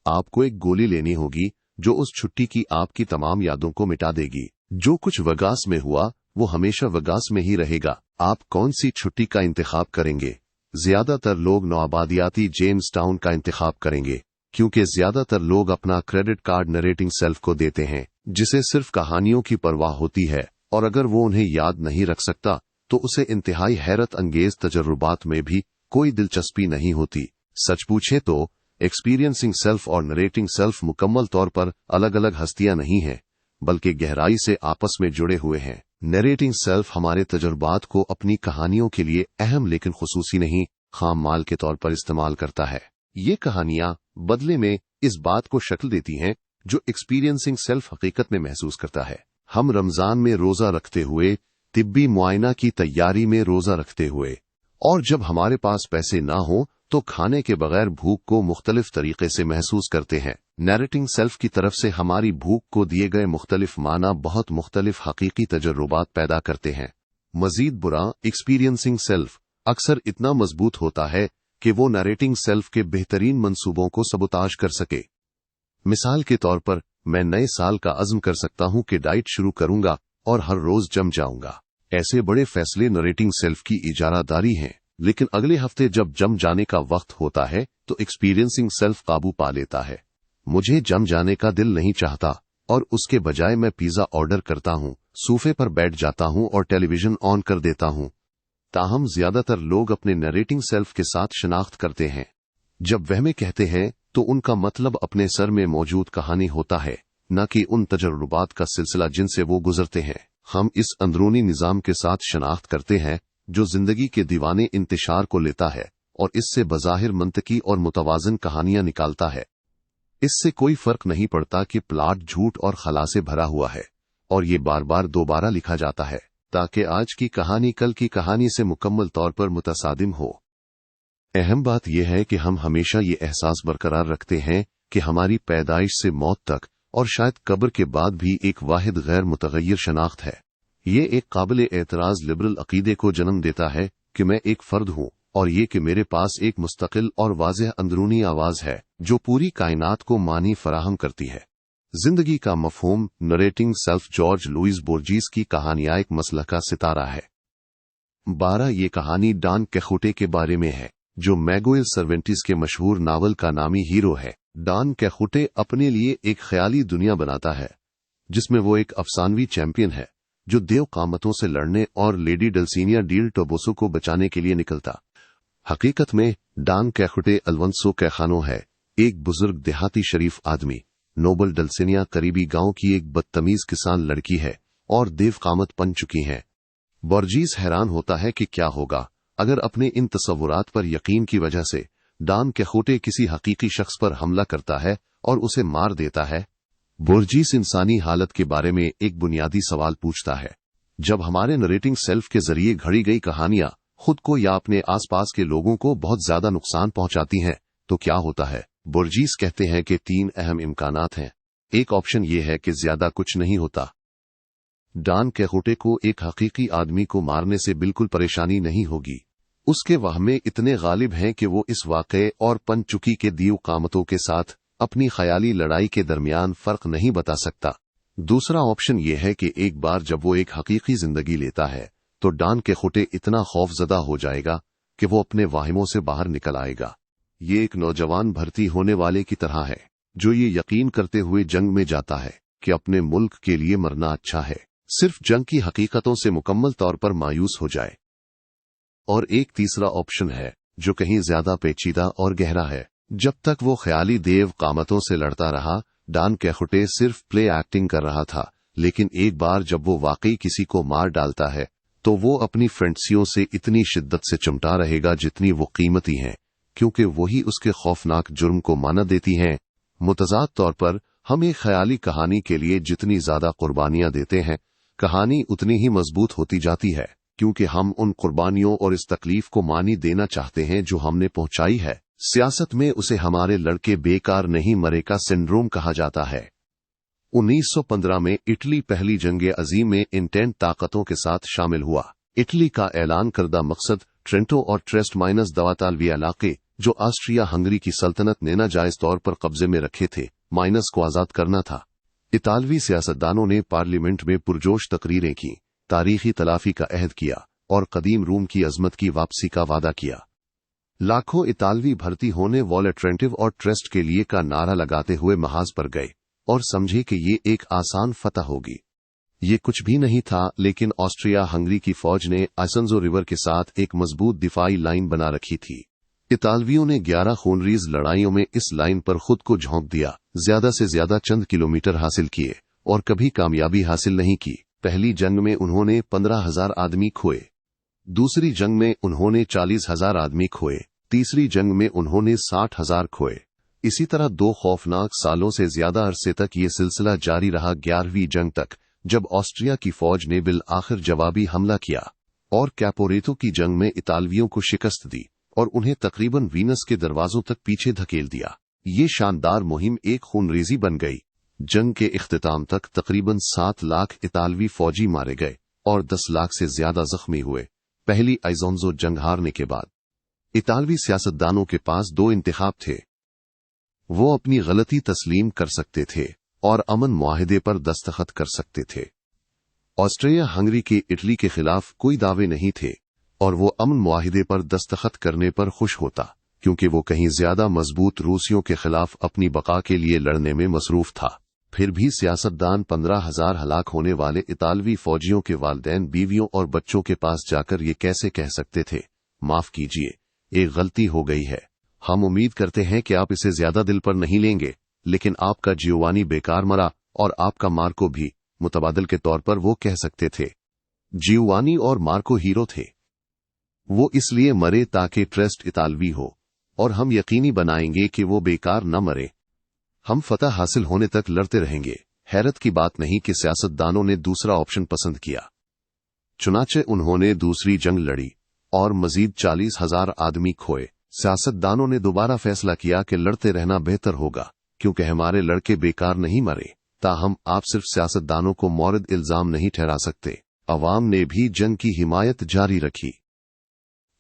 आपको एक गोली लेनी होगी जो उस छुट्टी की आपकी तमाम यादों को मिटा देगी। जो कुछ वेगास में हुआ वो हमेशा वेगास में ही रहेगा। आप कौन सी छुट्टी का इंतखाब करेंगे? ज्यादातर लोग नौआबादियाती जेम्सटाउन का इंतखाब करेंगे, क्योंकि ज्यादातर लोग अपना क्रेडिट कार्ड नरेटिंग सेल्फ को देते हैं, जिसे सिर्फ कहानियों की परवाह होती है, और अगर वो उन्हें याद नहीं रख सकता तो उसे इंतहाई हैरत अंगेज तजर्बात में भी कोई दिलचस्पी नहीं होती। सच पूछे तो एक्सपीरियंसिंग सेल्फ और नरेटिंग सेल्फ मुकम्मल तौर पर अलग अलग हस्तियां नहीं हैं, बल्कि गहराई से आपस में जुड़े हुए हैं। नरेटिंग सेल्फ हमारे तजर्बात को अपनी कहानियों के लिए अहम लेकिन खुसूसी नहीं, खाम माल के तौर पर इस्तेमाल करता है। ये कहानियां बदले में इस बात को शक्ल देती हैं जो एक्सपीरियंसिंग सेल्फ हकीकत में महसूस करता है। हम रमजान में रोजा रखते हुए, तिब्बी मुआयना की तैयारी में रोजा रखते हुए, और जब हमारे पास पैसे ना हो तो खाने के बगैर भूख को मुख्तलिफ तरीके से महसूस करते हैं। नैरेटिंग सेल्फ की तरफ से हमारी भूख को दिए गए मुख्तलिफ माना बहुत मुख्तलिफ हकीकी तजर्बात पैदा करते हैं। मजीद बुरा, एक्सपीरियंसिंग सेल्फ अक्सर इतना मजबूत होता है कि वो नैरेटिंग सेल्फ के बेहतरीन मंसूबों को सबोताज कर सके। मिसाल के तौर पर, मैं नए साल का अज़्म कर सकता हूं कि डाइट शुरू करूंगा और हर रोज जम जाऊंगा। ऐसे बड़े फैसले नरेटिंग सेल्फ की इजारादारी हैं, लेकिन अगले हफ्ते जब जम जाने का वक्त होता है तो एक्सपीरियंसिंग सेल्फ काबू पा लेता है। मुझे जम जाने का दिल नहीं चाहता और उसके बजाय मैं पिज्जा ऑर्डर करता हूं, सोफे पर बैठ जाता हूं और टेलीविजन ऑन कर देता हूं। ताहम ज्यादातर लोग अपने नरेटिंग सेल्फ के साथ शनाख्त करते हैं। जब वह में कहते हैं तो उनका मतलब अपने सर में मौजूद कहानी होता है, न कि उन तजर्बात का सिलसिला जिनसे वो गुजरते हैं। हम इस अंदरूनी निजाम के साथ शनाख्त करते हैं जो जिंदगी के दीवाने इंतशार को लेता है और इससे बज़ाहिर मंतकी और मुतवाज़न कहानियां निकालता है। इससे कोई फर्क नहीं पड़ता कि प्लाट झूठ और खला से भरा हुआ है और ये बार बार दोबारा लिखा जाता है ताकि आज की कहानी कल की कहानी से मुकम्मल तौर पर मुतसादिम हो। अहम बात यह है कि हम हमेशा ये एहसास बरकरार रखते हैं कि हमारी पैदाइश से मौत तक और शायद कब्र के बाद भी एक वाहिद गैर मुतगय्यर शनाख्त है। ये एक काबिल एतराज लिबरल अकीदे को जन्म देता है कि मैं एक फर्द हूँ और ये कि मेरे पास एक मुस्तकिल और वाज़ेह अंदरूनी आवाज है जो पूरी कायनात को मानी फराहम करती है। जिंदगी का मफहूम narrating self Jorge Luis Borges की कहानियां एक मसला का सितारा है। 12 ये कहानी डॉन कैखोटे के बारे में है, जो मैगुएल सर्वेंटिस के मशहूर नावल का नामी हीरो है। डॉन कैखोटे अपने लिए एक ख्याली दुनिया बनाता है जिसमें वो एक अफसानवी चैंपियन है जो देव कामतों से लड़ने और लेडी डल्सिनिया डील टोबोसो को बचाने के लिए निकलता। हकीकत में डॉन कैखोटे अल्वंसो कैखानो है, एक बुजुर्ग देहाती शरीफ आदमी। नोबल डल्सिनिया करीबी गांव की एक बदतमीज किसान लड़की है और देव कामत बन चुकी हैं। बोर्जीस हैरान होता है कि क्या होगा अगर अपने इन तसव्वुरात पर यकीन की वजह से डॉन कैखोटे किसी हकीकी शख्स पर हमला करता है और उसे मार देता है। बोर्जीस इंसानी हालत के बारे में एक बुनियादी सवाल पूछता है, जब हमारे नरेटिंग सेल्फ के जरिए घड़ी गई कहानियां खुद को या अपने आसपास के लोगों को बहुत ज्यादा नुकसान पहुंचाती हैं, तो क्या होता है? बुर्जीस कहते हैं कि 3 अहम इम्कानात हैं। एक ऑप्शन ये है कि ज्यादा कुछ नहीं होता। डॉन कीहोटे को एक हकीकी आदमी को मारने से बिल्कुल परेशानी नहीं होगी। उसके वहमे इतने गालिब हैं कि वो इस वाक़े और पंचुकी के दियो कामतों के साथ अपनी ख्याली लड़ाई के दरमियान फर्क नहीं बता सकता। दूसरा ऑप्शन यह है कि एक बार जब वो एक हकीकी जिंदगी लेता है तो डॉन कीहोटे इतना खौफजदा हो जाएगा कि वो अपने वाहिमों से बाहर निकल आएगा। ये एक नौजवान भर्ती होने वाले की तरह है जो ये यकीन करते हुए जंग में जाता है कि अपने मुल्क के लिए मरना अच्छा है, सिर्फ जंग की हकीकतों से मुकम्मल तौर पर मायूस हो जाए। और एक तीसरा ऑप्शन है जो कहीं ज्यादा पेचीदा और गहरा है। जब तक वो ख्याली देव कामतों से लड़ता रहा, डॉन कीहोटे सिर्फ प्ले एक्टिंग कर रहा था, लेकिन एक बार जब वो वाकई किसी को मार डालता है तो वो अपनी फैंटसियों से इतनी शिद्दत से चिमटा रहेगा जितनी वो कीमती हैं, क्योंकि वही उसके खौफनाक जुर्म को माना देती हैं। मुतजाद तौर पर हम एक ख्याली कहानी के लिए जितनी ज्यादा कुर्बानियां देते हैं, कहानी उतनी ही मजबूत होती जाती है, क्योंकि हम उन कुर्बानियों और इस तकलीफ को मानी देना चाहते हैं जो हमने पहुंचाई है। सियासत में उसे हमारे लड़के बेकार नहीं मरे का सिंड्रोम कहा जाता है। 1915 में इटली पहली जंग अजीम में इंटेंट ताकतों के साथ शामिल हुआ। इटली का ऐलान करदा मकसद ट्रेंटो और ट्रेस्ट माइनस दवातालवी इलाके जो ऑस्ट्रिया हंगरी की सल्तनत ने नाजायज तौर पर कब्जे में रखे थे, माइनस को आजाद करना था। इतालवी सियासतदानों ने पार्लियामेंट में पुरजोश तकरीरें की, तारीखी तलाफी का अहद किया और कदीम रूम की अजमत की वापसी का वादा किया। लाखों इतालवी भर्ती होने वाले ट्रेंटिव और ट्रेस्ट के लिए का नारा लगाते हुए महाज पर गए और समझे कि ये एक आसान फतह होगी। ये कुछ भी नहीं था, लेकिन ऑस्ट्रिया हंगरी की फौज ने आइसंजो रिवर के साथ एक मजबूत दिफाई लाइन बना रखी थी। इतालवियों ने 11 खूनरेज लड़ाइयों में इस लाइन पर खुद को झोंक दिया, ज्यादा से ज्यादा चंद किलोमीटर हासिल किए और कभी कामयाबी हासिल नहीं की। पहली जंग में उन्होंने 15,000 आदमी खोए, दूसरी जंग में उन्होंने 40,000 आदमी खोए, तीसरी जंग में उन्होंने 60,000 खोए। इसी तरह 2 खौफनाक सालों से ज्यादा अरसे तक ये सिलसिला जारी रहा। 11वीं जंग तक, जब ऑस्ट्रिया की फौज ने बिल आखिर जवाबी हमला किया और कैपोरेतो की जंग में इतालवियों को शिकस्त दी और उन्हें तकरीबन वीनस के दरवाजों तक पीछे धकेल दिया। ये शानदार मुहिम एक खूनरेजी बन गई। जंग के इख्तिताम तक तकरीबन 7 लाख इतालवी फौजी मारे गए और 10 लाख से ज्यादा जख्मी हुए। पहली आइजोंजो जंग हारने के बाद इतालवी सियासतदानों के पास 2 इंतखाब थे। वो अपनी गलती तस्लीम कर सकते थे और अमन मुआहिदे पर दस्तखत कर सकते थे। ऑस्ट्रिया हंगरी के इटली के खिलाफ कोई दावे नहीं थे और वो अमन मुआहिदे पर दस्तखत करने पर खुश होता, क्योंकि वो कहीं ज्यादा मजबूत रूसियों के खिलाफ अपनी बका के लिए लड़ने में मसरूफ था। फिर भी सियासतदान 15,000 हलाक होने वाले इतालवी फौजियों के वालिदैन, बीवियों और बच्चों के पास जाकर ये कैसे कह सकते थे, माफ कीजिए, एक गलती हो गई है। हम उम्मीद करते हैं कि आप इसे ज्यादा दिल पर नहीं लेंगे, लेकिन आपका जियोवानी बेकार मरा और आपका मार्को भी। मुतबादल के तौर पर वो कह सकते थे। जियोवानी और मार्को हीरो थे। वो इसलिए मरे ताकि ट्रेस्ट इतालवी हो और हम यकीनी बनाएंगे कि वो बेकार न मरे। हम फतह हासिल होने तक लड़ते रहेंगे। हैरत की बात नहीं कि सियासतदानों ने दूसरा ऑप्शन पसंद किया। चुनाचे उन्होंने दूसरी जंग लड़ी और मजीद 40,000 आदमी खोए। सियासतदानों ने दोबारा फैसला किया कि लड़ते रहना बेहतर होगा, क्योंकि हमारे लड़के बेकार नहीं मरे। ताहम आप सिर्फ सियासतदानों को मौरद इल्जाम नहीं ठहरा सकते। अवाम ने भी जंग की हिमायत जारी रखी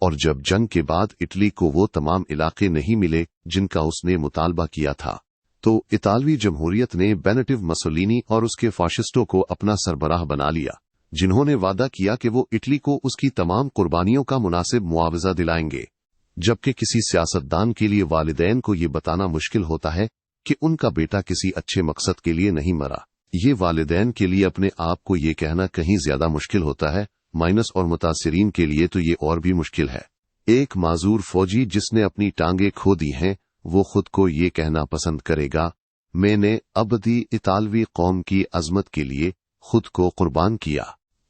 और जब जंग के बाद इटली को वो तमाम इलाके नहीं मिले जिनका उसने मुतालबा किया था, तो इतालवी जमहूरियत ने बेनेटिव मसोलिनी और उसके फाशिस्टों को अपना सरबराह बना लिया, जिन्होंने वादा किया कि वो इटली को उसकी तमाम कुर्बानियों का मुनासिब मुआवजा दिलाएंगे। जबकि किसी सियासतदान के लिए वालिदैन को ये बताना मुश्किल होता है कि उनका बेटा किसी अच्छे मकसद के लिए नहीं मरा। ये वालिदैन के लिए अपने आप को ये कहना कहीं ज्यादा मुश्किल होता है, माइनस और मुतासिरीन के लिए तो ये और भी मुश्किल है। एक माजूर फौजी जिसने अपनी टांगे खो दी हैं, वो खुद को ये कहना पसंद करेगा, मैंने अबदी इतालवी कौम की अजमत के लिए खुद को कुर्बान किया,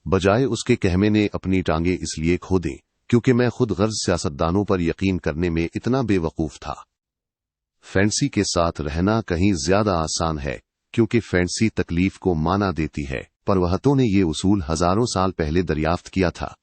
बजाय उसके कि मैंने अपनी टांगे इसलिए खो दी क्योंकि मैं खुद गर्ज सियासतदानों पर यकीन करने में इतना बेवकूफ था। फैंसी के साथ रहना कहीं ज्यादा आसान है, क्योंकि फैंसी तकलीफ को माना देती है परवहतों ने ये उसूल हजारों साल पहले दरियाफ्त किया था।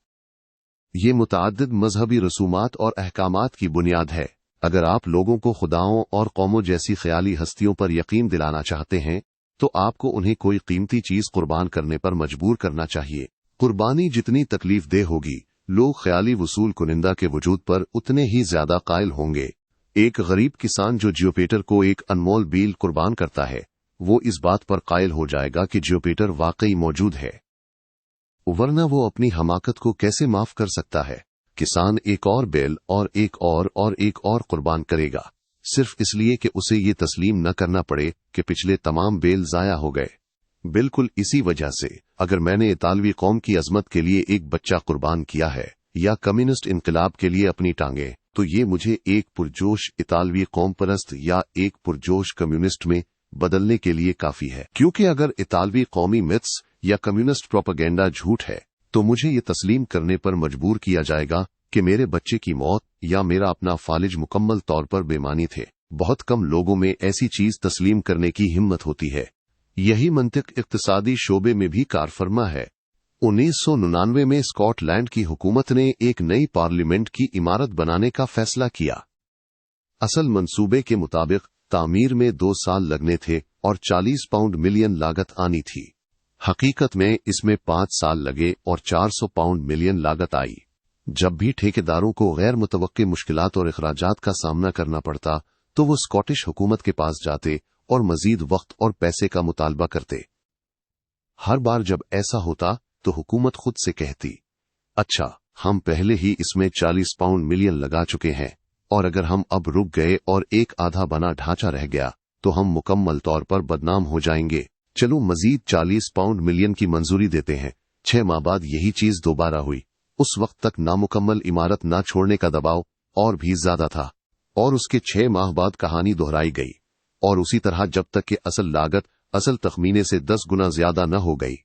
ये मुतअद्दिद मजहबी रसूमात और अहकामात की बुनियाद है। अगर आप लोगों को खुदाओं और कौमों जैसी ख्याली हस्तियों पर यकीन दिलाना चाहते हैं तो आपको उन्हें कोई कीमती चीज कुर्बान करने पर मजबूर करना चाहिए। कुर्बानी जितनी तकलीफ दे होगी, लोग ख्याली वसूल कुनिंदा के वजूद पर उतने ही ज्यादा कायल होंगे। एक गरीब किसान जो जियोपेटर को एक अनमोल बील कुर्बान करता है, वो इस बात पर कायल हो जाएगा कि जियोपेटर वाकई मौजूद है, वरना वो अपनी हमाकत को कैसे माफ कर सकता है। किसान एक और बैल और एक और कुर्बान करेगा, सिर्फ इसलिए कि उसे ये तस्लीम न करना पड़े कि पिछले तमाम बैल जाया हो गए। बिल्कुल इसी वजह से अगर मैंने इतालवी कौम की अजमत के लिए एक बच्चा कुर्बान किया है या कम्युनिस्ट इनकलाब के लिए अपनी टांगे, तो ये मुझे एक पुरजोश इतालवी कौम परस्त या एक पुरजोश कम्युनिस्ट में बदलने के लिए काफी है। क्योंकि अगर इतालवी कौमी मिथ्स या कम्युनिस्ट प्रोपेगेंडा झूठ है तो मुझे ये तस्लीम करने पर मजबूर किया जाएगा कि मेरे बच्चे की मौत या मेरा अपना फालिज मुकम्मल तौर पर बेमानी थे। बहुत कम लोगों में ऐसी चीज तस्लीम करने की हिम्मत होती है। यही मंतिक इक्तिसादी शोबे में भी कारफरमा है। 1999 में स्कॉटलैंड की हुकूमत ने एक नई पार्लियामेंट की इमारत बनाने का फैसला किया। असल मंसूबे के मुताबिक तामीर में 2 साल लगने थे और 40 पाउंड मिलियन लागत आनी थी। हकीकत में इसमें 5 साल लगे और 400 पाउंड मिलियन लागत आई। जब भी ठेकेदारों को गैर मुतवक्के मुश्किलात और अखराजात का सामना करना पड़ता तो वो स्कॉटिश हुकूमत के पास जाते और मजीद वक्त और पैसे का मुतालबा करते। हर बार जब ऐसा होता तो हुकूमत खुद से कहती, अच्छा, हम पहले ही इसमें 40 पाउंड मिलियन लगा चुके हैं और अगर हम अब रुक गए और एक आधा बना ढांचा रह गया तो हम मुकम्मल तौर पर बदनाम हो जाएंगे। चलो मजीद 40 पाउंड मिलियन की मंजूरी देते हैं। 6 माह बाद यही चीज दोबारा हुई। उस वक्त तक नामुकम्मल इमारत ना छोड़ने का दबाव और भी ज्यादा था और उसके 6 माह बाद कहानी दोहराई गई और उसी तरह जब तक कि असल लागत असल तखमीने से 10 गुना ज्यादा न हो गई।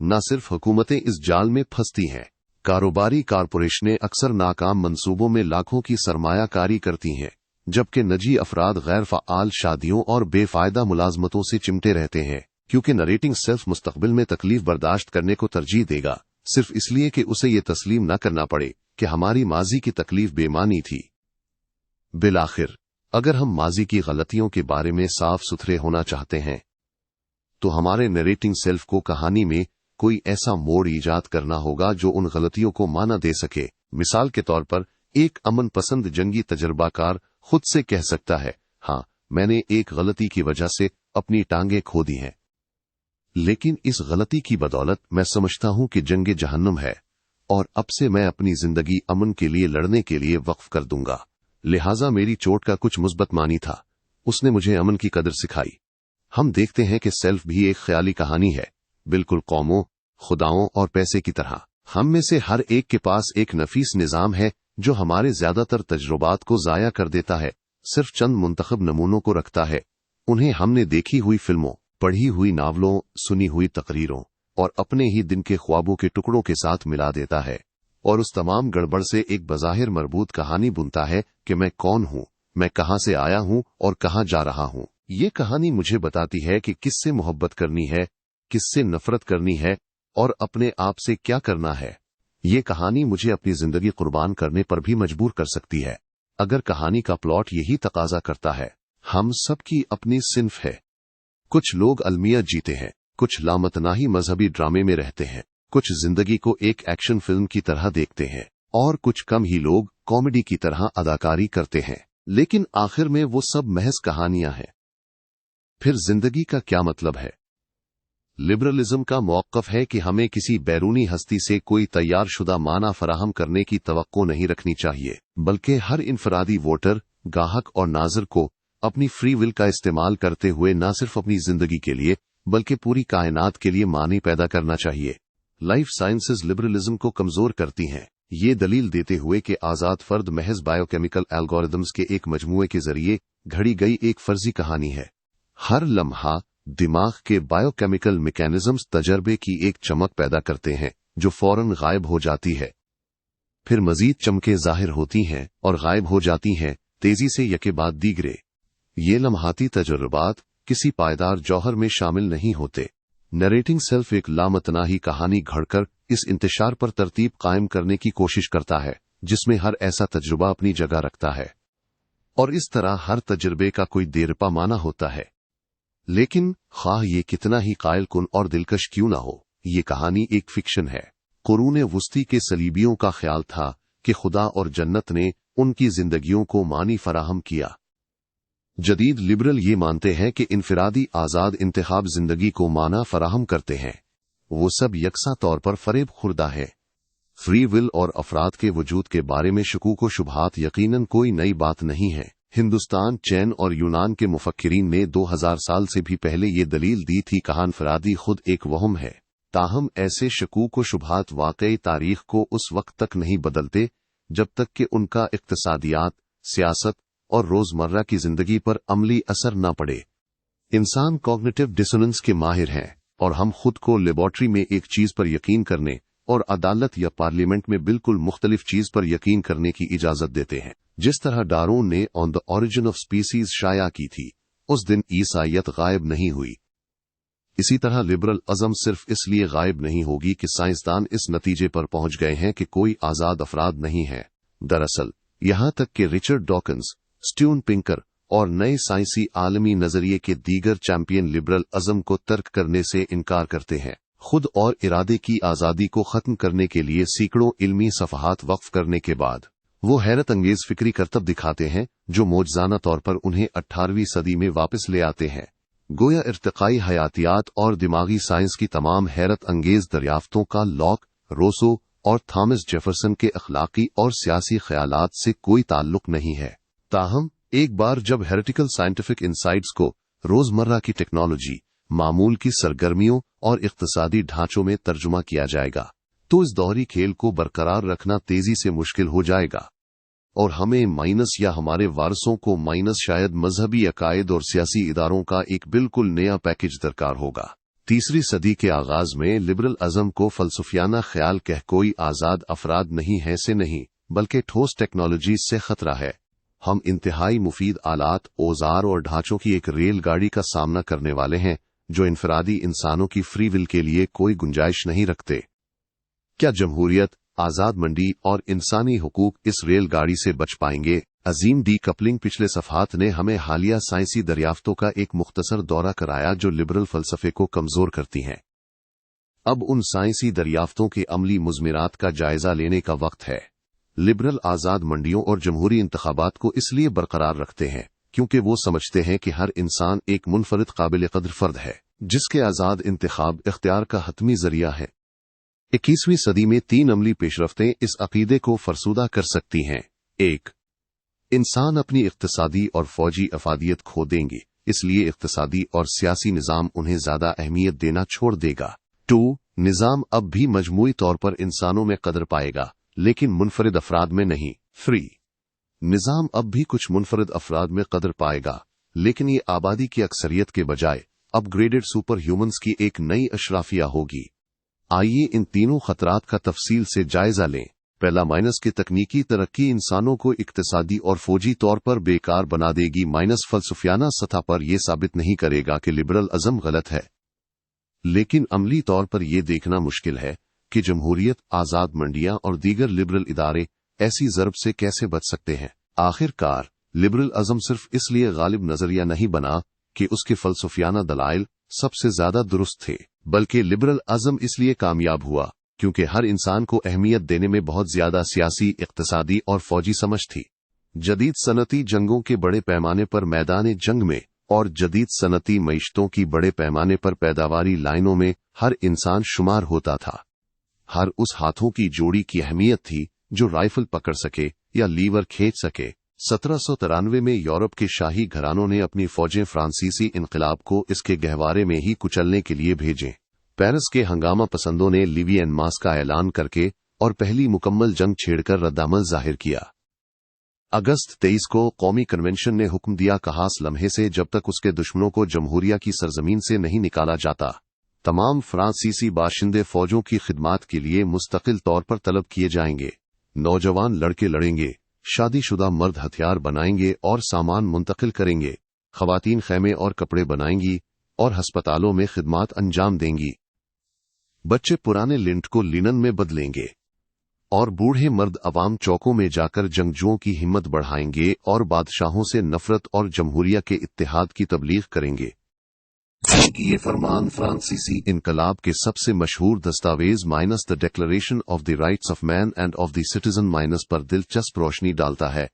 न सिर्फ हुकूमतें इस जाल में फंसती हैं, कारोबारी कारपोरेशनें अक्सर नाकाम मंसूबों में लाखों की सरमायाकारी करती हैं, जबकि निजी अफराद गैर फ़आल शादियों और बेफायदा मुलाजमतों से चिमटे रहते हैं, क्योंकि नरेटिंग सिर्फ मुस्तकबिल में तकलीफ बर्दाश्त करने को तरजीह देगा, सिर्फ इसलिए कि उसे ये तस्लीम न करना पड़े कि हमारी माजी की तकलीफ बेमानी थी। बिलाखिर अगर हम माजी की गलतियों के बारे में साफ सुथरे होना चाहते हैं तो हमारे नरेटिंग सेल्फ को कहानी में कोई ऐसा मोड़ ईजाद करना होगा जो उन गलतियों को माना दे सके। मिसाल के तौर पर एक अमन पसंद जंगी तजर्बाकार खुद से कह सकता है, हाँ, मैंने एक गलती की वजह से अपनी टांगें खो दी हैं, लेकिन इस गलती की बदौलत मैं समझता हूं कि जंगे जहन्नुम है और अब से मैं अपनी जिंदगी अमन के लिए लड़ने के लिए वक्फ कर दूंगा। लिहाजा मेरी चोट का कुछ मुस्बत मानी था, उसने मुझे अमन की कदर सिखाई। हम देखते हैं कि सेल्फ भी एक ख्याली कहानी है, बिल्कुल कौमों, खुदाओं और पैसे की तरह। हम में से हर एक के पास एक नफीस निजाम है जो हमारे ज्यादातर तजुर्बात को जाया कर देता है, सिर्फ चंद मुंतखब नमूनों को रखता है। उन्हें हमने देखी हुई फिल्मों, पढ़ी हुई नावलों, सुनी हुई तकरीरों और अपने ही दिन के ख्वाबों के टुकड़ों के साथ मिला देता है और उस तमाम गड़बड़ से एक बज़ाहिर मरबूत कहानी बुनता है कि मैं कौन हूँ, मैं कहाँ से आया हूँ और कहाँ जा रहा हूँ। ये कहानी मुझे बताती है कि किससे मोहब्बत करनी है, किससे नफरत करनी है और अपने आप से क्या करना है। ये कहानी मुझे अपनी जिंदगी कुर्बान करने पर भी मजबूर कर सकती है, अगर कहानी का प्लॉट यही तकाजा करता है। हम सब की अपनी सिन्फ है। कुछ लोग अलमिया जीते हैं, कुछ लामतनाही मजहबी ड्रामे में रहते हैं, कुछ जिंदगी को एक एक्शन फिल्म की तरह देखते हैं और कुछ कम ही लोग कॉमेडी की तरह अदाकारी करते हैं, लेकिन आखिर में वो सब महज कहानियां हैं। फिर जिंदगी का क्या मतलब है? लिबरलिज्म का मौक़िफ़ है कि हमें किसी बैरूनी हस्ती से कोई तैयार शुदा माना फराहम करने की तवक्को नहीं रखनी चाहिए, बल्कि हर इनफरादी वोटर, गाहक और नाज़र को अपनी फ्री विल का इस्तेमाल करते हुए न सिर्फ अपनी जिंदगी के लिए बल्कि पूरी कायनात के लिए मानी पैदा करना चाहिए। लाइफ साइंसेज लिबरलिज्म को कमजोर करती हैं, ये दलील देते हुए कि आजाद फर्द महज बायोकेमिकल एल्गोरिदम्स के एक मजमूए के जरिए घड़ी गई एक फर्जी कहानी है। हर लम्हा दिमाग के बायोकेमिकल मैकेनिज्म्स तजर्बे की एक चमक पैदा करते हैं जो फौरन गायब हो जाती है, फिर मजीद चमकें जाहिर होती हैं और गायब हो जाती हैं तेजी से यके बाद दीगरे। ये लम्हाती तजुर्बात किसी पायदार जौहर में शामिल नहीं होते, नरेटिंग सेल्फ एक लामतनाही कहानी घड़कर इस इंतशार पर तरतीब कायम करने की कोशिश करता है जिसमें हर ऐसा तजुर्बा अपनी जगह रखता है और इस तरह हर तजुर्बे का कोई देरपा माना होता है। लेकिन ख्वाह ये कितना ही कायल कुन और दिलकश क्यों ना हो, ये कहानी एक फिक्शन है। कुरूने वुस्ती के सलीबियों का ख्याल था कि खुदा और जन्नत ने उनकी जिंदगियों को मानी फराहम किया। जदीद लिबरल ये मानते हैं कि इनफिरादी आजाद इंतखाब जिंदगी को माना फराहम करते हैं। वो सब यकसा तौर पर फरेब खुर्दा है। फ्री विल और अफराद के वजूद के बारे में शकूक व शुबहात यकीनन कोई नई बात नहीं है। हिंदुस्तान, चीन और यूनान के मुफक्किरीन ने 2000 साल से भी पहले ये दलील दी थी कि इनफिरादी खुद एक वहम है। ताहम ऐसे शकूक व शुबहात वाकई तारीख को उस वक्त तक नहीं बदलते जब तक कि उनका इक्तिसादियात, सियासत और रोजमर्रा की जिंदगी पर अमली असर न पड़े। इंसान कॉग्निटिव डिसोनेंस के माहिर हैं और हम खुद को लेबॉर्ट्री में एक चीज पर यकीन करने और अदालत या पार्लियामेंट में बिल्कुल मुख्तलिफ चीज पर यकीन करने की इजाजत देते हैं। जिस तरह डार्विन ने on the origin of species शाया की थी, उस दिन ईसाइयत गायब नहीं हुई। इसी तरह लिबरल अज़म सिर्फ इसलिए गायब नहीं होगी कि साइंसदान इस नतीजे पर पहुंच गए हैं कि कोई आजाद अफराद नहीं है। दरअसल यहां तक कि रिचर्ड डॉकिंस, स्टीवन पिंकर और नए साइंसी आलमी नजरिए के दीगर चैंपियन लिबरल अज़म को तर्क करने से इनकार करते हैं। खुद और इरादे की आजादी को खत्म करने के लिए सैकड़ों इल्मी सफ़हात वक्फ करने के बाद वो हैरत अंगेज फिक्री करतब दिखाते हैं जो मौजज़ाना तौर पर उन्हें 18वीं सदी में वापस ले आते हैं। गोया इर्तिकाई हयातियात और दिमागी साइंस की तमाम हैरत अंगेज दरियाफ्तों का लॉक, रोसो और थॉमस जेफरसन के अखलाकी और सियासी ख्यालात से कोई ताल्लुक नहीं है। ताहम एक बार जब हेरेटिकल साइंटिफिक इंसाइट्स को रोजमर्रा की टेक्नोलॉजी, मामूल की सरगर्मियों और इक्तिसादी ढांचों में तर्जुमा किया जाएगा तो इस दोहरी खेल को बरकरार रखना तेजी से मुश्किल हो जाएगा और हमें माइनस या हमारे वारसों को माइनस शायद मजहबी अकायद और सियासी इदारों का एक बिल्कुल नया पैकेज दरकार होगा। तीसरी सदी के आगाज में लिबरल अज़म को फलसफियाना ख्याल कह कोई आजाद अफराद नहीं है से नहीं बल्कि ठोस टेक्नोलॉजी से खतरा है। हम इंतहाई मुफीद आलात, औजार और ढांचों की एक रेलगाड़ी का सामना करने वाले हैं जो इनफरादी इंसानों की फ्री विल के लिए कोई गुंजाइश नहीं रखते। क्या जमहूरियत, आजाद मंडी और इंसानी हुकूक इस रेलगाड़ी से बच पाएंगे? अजीम डी कपलिंग पिछले सफ़हात ने हमें हालिया साइंसी दरियाफ्तों का एक मुख्तसर दौरा कराया जो लिबरल फलसफे को कमजोर करती हैं। अब उन साइंसी दरियाफ्तों के अमली मुज़मिरात का जायजा लेने का वक्त है। लिबरल आजाद मंडियों और जमहूरी इंतखाबात को इसलिए बरकरार रखते हैं क्योंकि वो समझते हैं कि हर इंसान एक मुनफरिद काबिल कद्र फर्द है जिसके आजाद इंतखाब इख्तियार का हतमी जरिया है। 21वीं सदी में 3 अमली पेशरफ्तें इस अकीदे को फरसूदा कर सकती हैं। 1. इंसान अपनी इक्तिसादी और फौजी अफादियत खो देंगे, इसलिए इक्तिसादी और सियासी निज़ाम उन्हें ज्यादा अहमियत देना छोड़ देगा। 2. निज़ाम अब भी मजमूई तौर पर इंसानों में कदर पाएगा लेकिन मुनफरिद अफराद में नहीं। 3. निज़ाम अब भी कुछ मुनफरिद अफराद में कदर पाएगा लेकिन ये आबादी की अक्सरियत के बजाय अपग्रेडेड सुपर ह्यूमंस की एक नई अशराफिया होगी। आइए इन तीनों खतरात का तफसील से जायजा लें। पहला, माइनस की तकनीकी तरक्की इंसानों को इक्तिसादी और फौजी तौर पर बेकार बना देगी। माइनस फलसफियाना सतह पर यह साबित नहीं करेगा कि लिबरल अज़म गलत है, लेकिन अमली तौर पर यह देखना मुश्किल है कि जमहूरियत, आजाद मंडियां और दीगर लिबरल इदारे ऐसी ज़रब से कैसे बच सकते हैं। आखिरकार लिबरल अज़म सिर्फ इसलिए गालिब नजरिया नहीं बना कि उसके फलसफियाना दलाइल सबसे ज्यादा दुरुस्त थे, बल्कि लिबरल अज़म इसलिए कामयाब हुआ क्योंकि हर इंसान को अहमियत देने में बहुत ज्यादा सियासी, इक्तिसादी और फौजी समझ थी। जदीद सनती जंगों के बड़े पैमाने पर मैदान जंग में और जदीद सनती मईशतों की बड़े पैमाने पर पैदावारी लाइनों में हर इंसान शुमार होता था। हर उस हाथों की जोड़ी की अहमियत थी जो राइफल पकड़ सके या लीवर खींच सके। 1793 में यूरोप के शाही घरानों ने अपनी फौजें फ्रांसीसी इनकलाब को इसके गहवारे में ही कुचलने के लिए भेजें। पेरिस के हंगामा पसंदों ने लिवी एन मास का ऐलान करके और पहली मुकम्मल जंग छेड़कर रद्दामल जाहिर किया। अगस्त 23 को कौमी कन्वेंशन ने हुक्म दिया, कहास लम्हे से जब तक उसके दुश्मनों को जमहूरिया की सरजमीन से नहीं निकाला जाता, तमाम फ्रांसीसी बाशिंदे फौजों की खिदमात के लिए मुस्तकिल तौर पर तलब किए जाएंगे। नौजवान लड़के लड़ेंगे, शादीशुदा मर्द हथियार बनाएंगे और सामान मुंतकिल करेंगे, खवातीन खैमे और कपड़े बनाएंगी, और अस्पतालों में खिदमात अंजाम देंगी। बच्चे पुराने लिंट को लिनन में बदलेंगे और बूढ़े मर्द अवाम चौकों में जाकर जंगजुओं की हिम्मत बढ़ाएंगे और बादशाहों से नफरत और जमहूरिया के इत्तेहाद की तबलीग करेंगे। ये फरमान फ्रांसीसी इनकलाब के सबसे मशहूर दस्तावेज minus the declaration of the rights of man end of the citizen minus पर दिलचस्प रोशनी डालता है।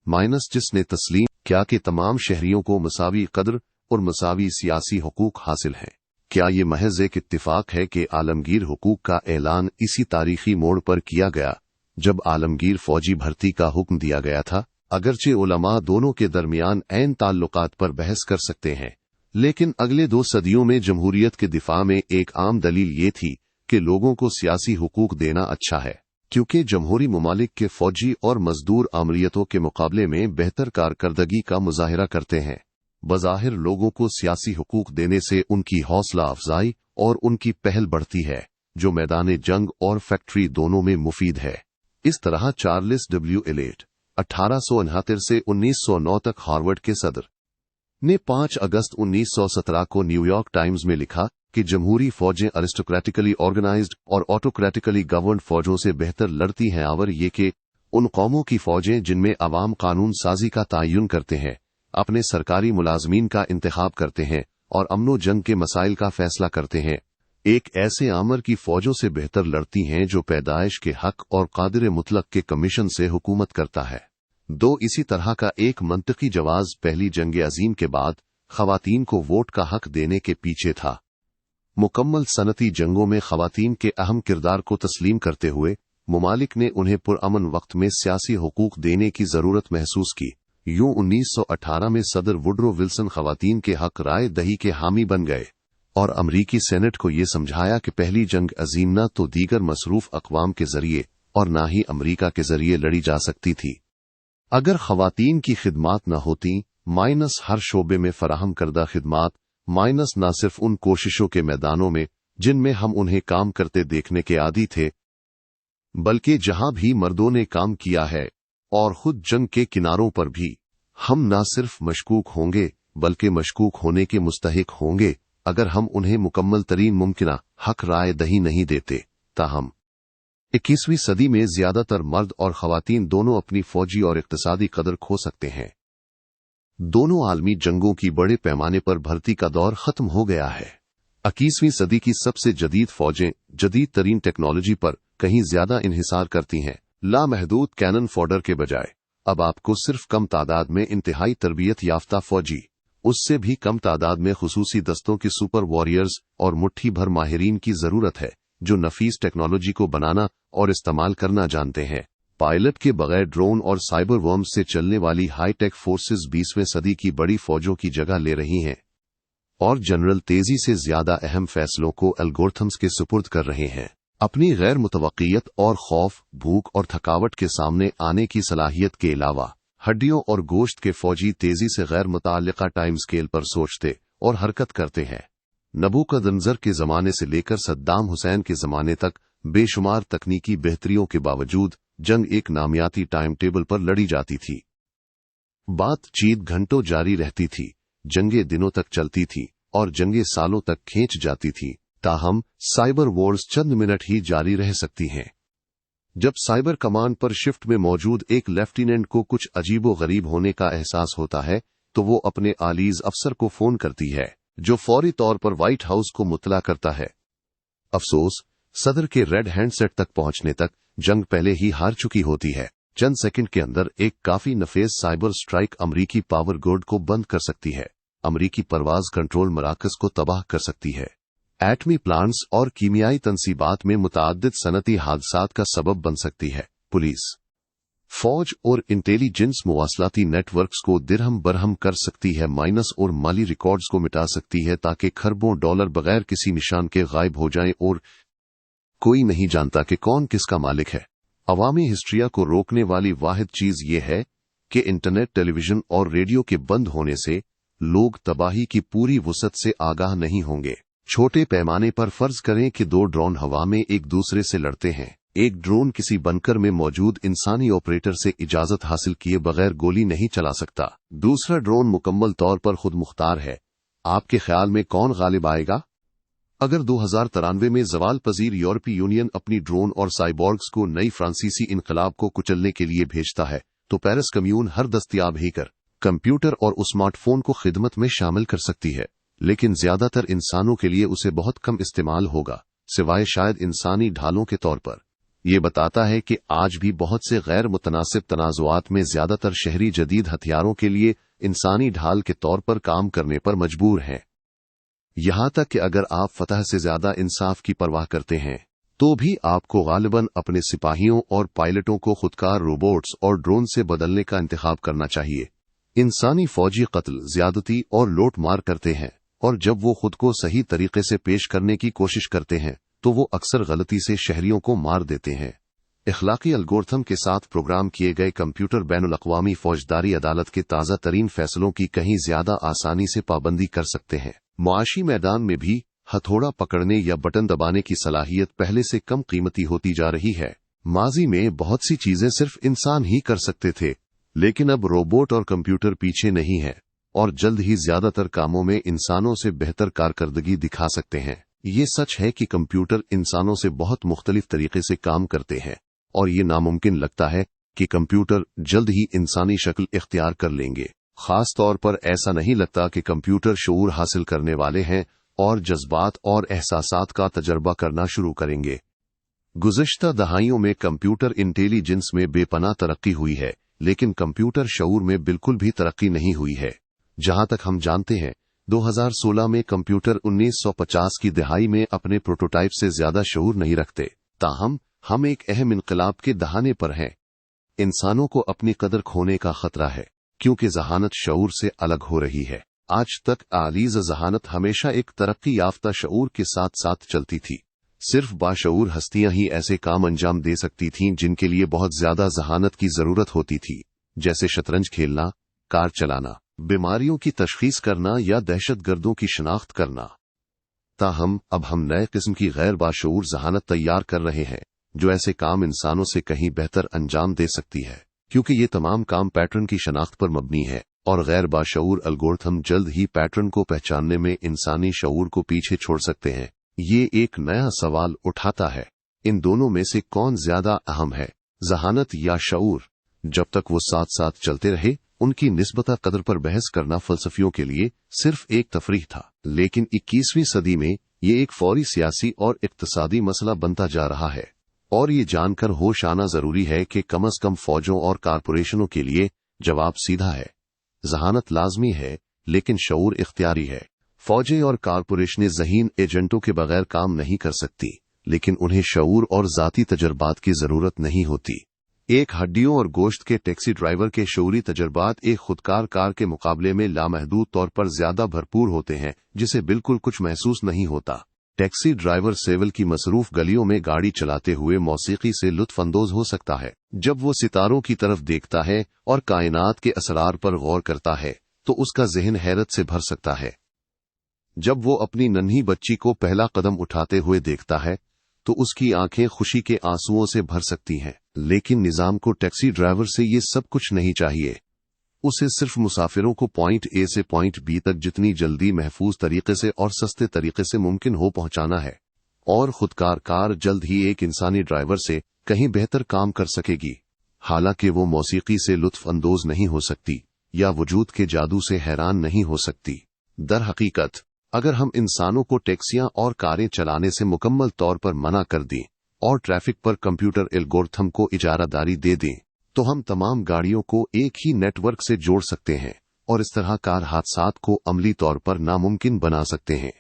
माइनस जिसने तस्लीम क्या कि तमाम शहरियों को मसावी कदर और मसावी सियासी हुकूक हासिल हैं। क्या ये महज एक इत्तिफाक है कि आलमगीर हुकूक का ऐलान इसी तारीखी मोड़ पर किया गया जब आलमगीर फौजी भर्ती का हुक्म दिया गया था? अगरचे उलमा दोनों के दरमियान ऐन ताल्लुकात पर बहस कर सकते हैं, लेकिन अगले 2 सदियों में जमहूरियत के दिफा में एक आम दलील ये थी कि लोगों को सियासी हुकूक देना अच्छा है, क्योंकि जमहूरी ममालिक के फौजी और मजदूर आमरीतों के मुकाबले में बेहतर कारकर्दगी का मुजाहिरा करते हैं। बज़ाहिर लोगों को सियासी हुकूक देने से उनकी हौसला अफजाई और उनकी पहल बढ़ती है, जो मैदान जंग और फैक्ट्री दोनों में मुफीद है। इस तरह चार्ल्स डब्ल्यू एलियट 1869 से 1909 तक हार्वर्ड के सदर ने 5 अगस्त 1917 को न्यूयॉर्क टाइम्स में लिखा कि जमहूरी फौजें अरिस्टोक्रेटिकली ऑर्गेनाइज्ड और ऑटोक्रेटिकली गवर्नड फौजों से बेहतर लड़ती हैं, और ये कि उन कौमों की फौजें जिनमें अवाम कानून साजी का तयन करते हैं, अपने सरकारी मुलाजमीन का इंतखाब करते हैं और अमनो जंग के मसाइल का फैसला करते हैं, एक ऐसे आमर की फौजों से बेहतर लड़ती हैं जो पैदाइश के हक और कादिर मुतलक के कमीशन से हुकूमत करता है। 2 इसी तरह का एक मंतकी जवाब पहली जंग अजीम के बाद खवातीन को वोट का हक देने के पीछे था। मुकम्मल सनती जंगों में खवातीन के अहम किरदार को तस्लीम करते हुए मुमालिक ने उन्हें पुरअमन वक्त में सियासी हुकूक देने की जरूरत महसूस की। यूं 1918 में सदर वुडरो विल्सन खवातीन के हक राय दही के हामी बन गए और अमरीकी सेनेट को ये समझाया कि पहली जंग अजीम न तो दीगर मसरूफ अक़वाम के जरिए और न ही अमरीका के जरिए लड़ी जा सकती थी। अगर खवातीन की खिदमात न होती, माइनस हर शोबे में फराहम करदा खिदमात, माइनस न सिर्फ उन कोशिशों के मैदानों में जिनमें हम उन्हें काम करते देखने के आदी थे, बल्कि जहां भी मर्दों ने काम किया है और खुद जंग के किनारों पर भी, हम न सिर्फ मशकूक होंगे बल्कि मशकूक होने के मुस्तहिक होंगे अगर हम उन्हें मुकम्मल तरीन मुमकिना हक राय दही नहीं देते। ताहम 21वीं सदी में ज्यादातर मर्द और खवातीन दोनों अपनी फौजी और इक्तिसादी कदर खो सकते हैं। दोनों आलमी जंगों की बड़े पैमाने पर भर्ती का दौर खत्म हो गया है। 21वीं सदी की सबसे जदीद फौजें जदीद तरीन टेक्नोलॉजी पर कहीं ज्यादा इन्हिसार करती हैं। लामहदूद कैनन फॉडर के बजाय अब आपको सिर्फ कम तादाद में इंतहाई तरबियत याफ्ता फौजी, उससे भी कम तादाद में खुसूसी दस्तों की सुपर वॉरियर्स और मुट्ठी भर माहिरीन की जरूरत है जो नफीस टेक्नोलॉजी को बनाना और इस्तेमाल करना जानते हैं। पायलट के बगैर ड्रोन और साइबर वर्म्स से चलने वाली हाईटेक फोर्सेस 20वीं सदी की बड़ी फौजों की जगह ले रही हैं और जनरल तेजी से ज्यादा अहम फैसलों को एल्गोरिथम्स के सुपुर्द कर रहे हैं। अपनी गैर मुतवक्कियत और खौफ, भूख और थकावट के सामने आने की सलाहियत के अलावा हड्डियों और गोश्त के फौजी तेजी से गैर मुताल्लिका टाइम स्केल पर सोचते और हरकत करते हैं। नबूकदनजर के जमाने से लेकर सद्दाम हुसैन के जमाने तक बेशुमार तकनीकी बेहतरियों के बावजूद जंग एक नामियाती टाइम टेबल पर लड़ी जाती थी। बातचीत घंटों जारी रहती थी, जंगे दिनों तक चलती थी और जंगे सालों तक खींच जाती थी। ताहम साइबर वॉर्स चंद मिनट ही जारी रह सकती हैं। जब साइबर कमांड पर शिफ्ट में मौजूद एक लेफ्टिनेंट को कुछ अजीबो गरीब होने का एहसास होता है तो वो अपने आलीज अफसर को फोन करती है जो फौरी तौर पर व्हाइट हाउस को मुतला करता है। अफसोस, सदर के रेड हैंडसेट तक पहुंचने तक जंग पहले ही हार चुकी होती है। चंद सेकंड के अंदर एक काफी नफेस साइबर स्ट्राइक अमरीकी पावर ग्रिड को बंद कर सकती है, अमरीकी परवाज कंट्रोल मराकज को तबाह कर सकती है, एटमी प्लांट्स और कीमियाई तनसीबात में मुताअद्दिद सनती हादसात का सबब बन सकती है। पुलिस, फौज और इंटेलिजेंस मुवासलाती नेटवर्क्स को दिरहम बरहम कर सकती है, माइनस और माली रिकॉर्ड्स को मिटा सकती है ताकि खरबों डॉलर बगैर किसी निशान के गायब हो जाएं और कोई नहीं जानता कि कौन किसका मालिक है। अवामी हिस्ट्रिया को रोकने वाली वाहिद चीज ये है कि इंटरनेट, टेलीविजन और रेडियो के बंद होने से लोग तबाही की पूरी वुसअत से आगाह नहीं होंगे। छोटे पैमाने पर फर्ज करें कि 2 ड्रोन हवा में एक दूसरे से लड़ते हैं। एक ड्रोन किसी बंकर में मौजूद इंसानी ऑपरेटर से इजाजत हासिल किए बगैर गोली नहीं चला सकता। दूसरा ड्रोन मुकम्मल तौर पर खुद मुख्तार है आपके ख्याल में कौन गालिब आएगा? अगर 2093 में ज़वाल पजीर यूरोपीय यूनियन अपनी ड्रोन और साइबॉर्ग्स को नई फ्रांसीसी इनकलाब को कुचलने के लिए भेजता है, तो पेरिस कम्यून हर दस्तयाब हैकर कंप्यूटर और स्मार्टफोन को खिदमत में शामिल कर सकती है, लेकिन ज्यादातर इंसानों के लिए उसे बहुत कम इस्तेमाल होगा, सिवाय शायद इंसानी ढालों के तौर पर। यह बताता है कि आज भी बहुत से गैर मुतनासिब तनाज़ुआत में ज्यादातर शहरी जदीद हथियारों के लिए इंसानी ढाल के तौर पर काम करने पर मजबूर हैं। यहां तक कि अगर आप फतह से ज्यादा इंसाफ की परवाह करते हैं, तो भी आपको गालिबन अपने सिपाहियों और पायलटों को खुदकार रोबोट्स और ड्रोन से बदलने का इंतखाब करना चाहिए। इंसानी फौजी कत्ल, ज्यादती और लूट मार करते हैं, और जब वो खुद को सही तरीके से पेश करने की कोशिश करते हैं तो वो अक्सर गलती से शहरियों को मार देते हैं। इखलाकी एल्गोरिथम के साथ प्रोग्राम किए गए कंप्यूटर बैनुल अक़वामी फौजदारी अदालत के ताज़ा तरीन फैसलों की कहीं ज्यादा आसानी से पाबंदी कर सकते हैं। मुआशी मैदान में भी हथौड़ा पकड़ने या बटन दबाने की सलाहियत पहले से कम कीमती होती जा रही है। माजी में बहुत सी चीजें सिर्फ इंसान ही कर सकते थे, लेकिन अब रोबोट और कंप्यूटर पीछे नहीं है और जल्द ही ज्यादातर कामों में इंसानों से बेहतर कारकर्दगी दिखा सकते हैं। ये सच है कि कंप्यूटर इंसानों से बहुत मुख्तलिफ तरीके से काम करते हैं, और ये नामुमकिन लगता है कि कंप्यूटर जल्द ही इंसानी शक्ल इख्तियार कर लेंगे। खास तौर पर ऐसा नहीं लगता कि कंप्यूटर शऊर हासिल करने वाले हैं और जज्बात और एहसासात का तजर्बा करना शुरू करेंगे। गुज़श्ता दहाइयों में कंप्यूटर इंटेलिजेंस में बेपनाह तरक्की हुई है, लेकिन कंप्यूटर शऊर में बिल्कुल भी तरक्की नहीं हुई है। जहां तक हम जानते हैं, 2016 में कंप्यूटर 1950 की दहाई में अपने प्रोटोटाइप से ज्यादा शऊर नहीं रखते। ताहम हम एक अहम इनकलाब के दहाने पर हैं। इंसानों को अपनी कदर खोने का खतरा है, क्योंकि जहानत शऊर से अलग हो रही है। आज तक आलीज जहानत हमेशा एक तरक्की याफ्ता शऊर के साथ साथ चलती थी। सिर्फ बाशऊर हस्तियां ही ऐसे काम अंजाम दे सकती थीं जिनके लिए बहुत ज्यादा जहानत की जरूरत होती थी, जैसे शतरंज खेलना, कार चलाना, बीमारियों की तशखीस करना या दहशतगर्दों की शनाख्त करना। ताहम अब हम नए किस्म की गैर बाशऊर जहानत तैयार कर रहे हैं, जो ऐसे काम इंसानों से कहीं बेहतर अंजाम दे सकती है, क्योंकि ये तमाम काम पैटर्न की शनाख्त पर मबनी है, और गैर बाशऊर एल्गोरिथम जल्द ही पैटर्न को पहचानने में इंसानी शऊर को पीछे छोड़ सकते हैं। ये एक नया सवाल उठाता है, इन दोनों में से कौन ज्यादा अहम है, जहानत या शऊर? जब तक वो साथ साथ चलते रहे, उनकी निस्बता कदर पर बहस करना फलसफियों के लिए सिर्फ एक तफरीह था, लेकिन 21वीं सदी में ये एक फौरी सियासी और इक्तिसादी मसला बनता जा रहा है। और ये जानकर होश आना जरूरी है कि कम अज कम फौजों और कारपोरेशनों के लिए जवाब सीधा है। जहानत लाजमी है, लेकिन शऊर इख्तियारी है। फौजें और कारपोरेशनें ज़हीन एजेंटों के बगैर काम नहीं कर सकती, लेकिन उन्हें शऊर और जाती तजर्बात की जरूरत नहीं होती। एक हड्डियों और गोश्त के टैक्सी ड्राइवर के शऊरी तजर्बात एक खुदकार कार के मुकाबले में लामहदूद तौर पर ज्यादा भरपूर होते हैं, जिसे बिल्कुल कुछ महसूस नहीं होता। टैक्सी ड्राइवर सेवल की मसरूफ गलियों में गाड़ी चलाते हुए मौसीकी से लुत्फ अंदोज हो सकता है। जब वो सितारों की तरफ देखता है और कायनात के असरार पर गौर करता है, तो उसका जहन हैरत से भर सकता है। जब वो अपनी नन्ही बच्ची को पहला कदम उठाते हुए देखता है, तो उसकी आंखें खुशी के आंसुओं से भर सकती हैं। लेकिन निजाम को टैक्सी ड्राइवर से ये सब कुछ नहीं चाहिए। उसे सिर्फ मुसाफिरों को पॉइंट ए से पॉइंट बी तक जितनी जल्दी, महफूज तरीके से और सस्ते तरीके से मुमकिन हो पहुंचाना है। और खुदकार कार जल्द ही एक इंसानी ड्राइवर से कहीं बेहतर काम कर सकेगी। हालांकि वो मौसीकी से लुत्फ अंदोज नहीं हो सकती या वजूद के जादू से हैरान नहीं हो सकती। दर हकीकत, अगर हम इंसानों को टैक्सियां और कारें चलाने से मुकम्मल तौर पर मना कर दें और ट्रैफिक पर कंप्यूटर एल्गोरिथम को इजारादारी दे दें, तो हम तमाम गाड़ियों को एक ही नेटवर्क से जोड़ सकते हैं और इस तरह कार हादसात को अमली तौर पर नामुमकिन बना सकते हैं।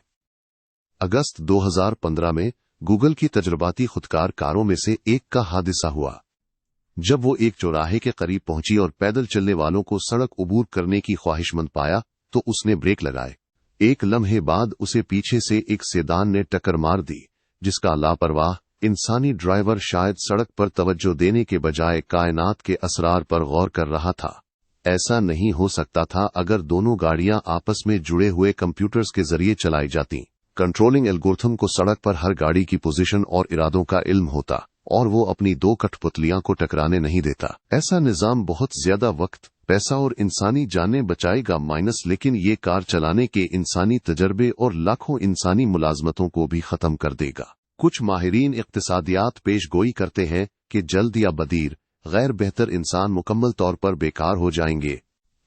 अगस्त 2015 में गूगल की तजर्बाती खुदकार कारों में से एक का हादसा हुआ। जब वो एक चौराहे के करीब पहुंची और पैदल चलने वालों को सड़क उबूर करने की ख्वाहिशमंद पाया, तो उसने ब्रेक लगाए। एक लम्हे बाद उसे पीछे से एक सेदान ने टक्कर मार दी, जिसका लापरवाह इंसानी ड्राइवर शायद सड़क पर तवज्जो देने के बजाय कायनात के असरार पर गौर कर रहा था। ऐसा नहीं हो सकता था अगर दोनों गाड़ियां आपस में जुड़े हुए कंप्यूटर्स के जरिए चलाई जाती। कंट्रोलिंग एल्गोरिथम को सड़क पर हर गाड़ी की पोजीशन और इरादों का इल्म होता, और वो अपनी दो कठपुतलियां को टकराने नहीं देता। ऐसा निजाम बहुत ज्यादा वक्त, पैसा और इंसानी जानें बचाएगा माइनस, लेकिन ये कार चलाने के इंसानी तजर्बे और लाखों इंसानी मुलाजमतों को भी खत्म कर देगा। कुछ माहिरीन इक्तिसादियात पेश गोई करते हैं कि जल्द या बदीर गैर बेहतर इंसान मुकम्मल तौर पर बेकार हो जाएंगे,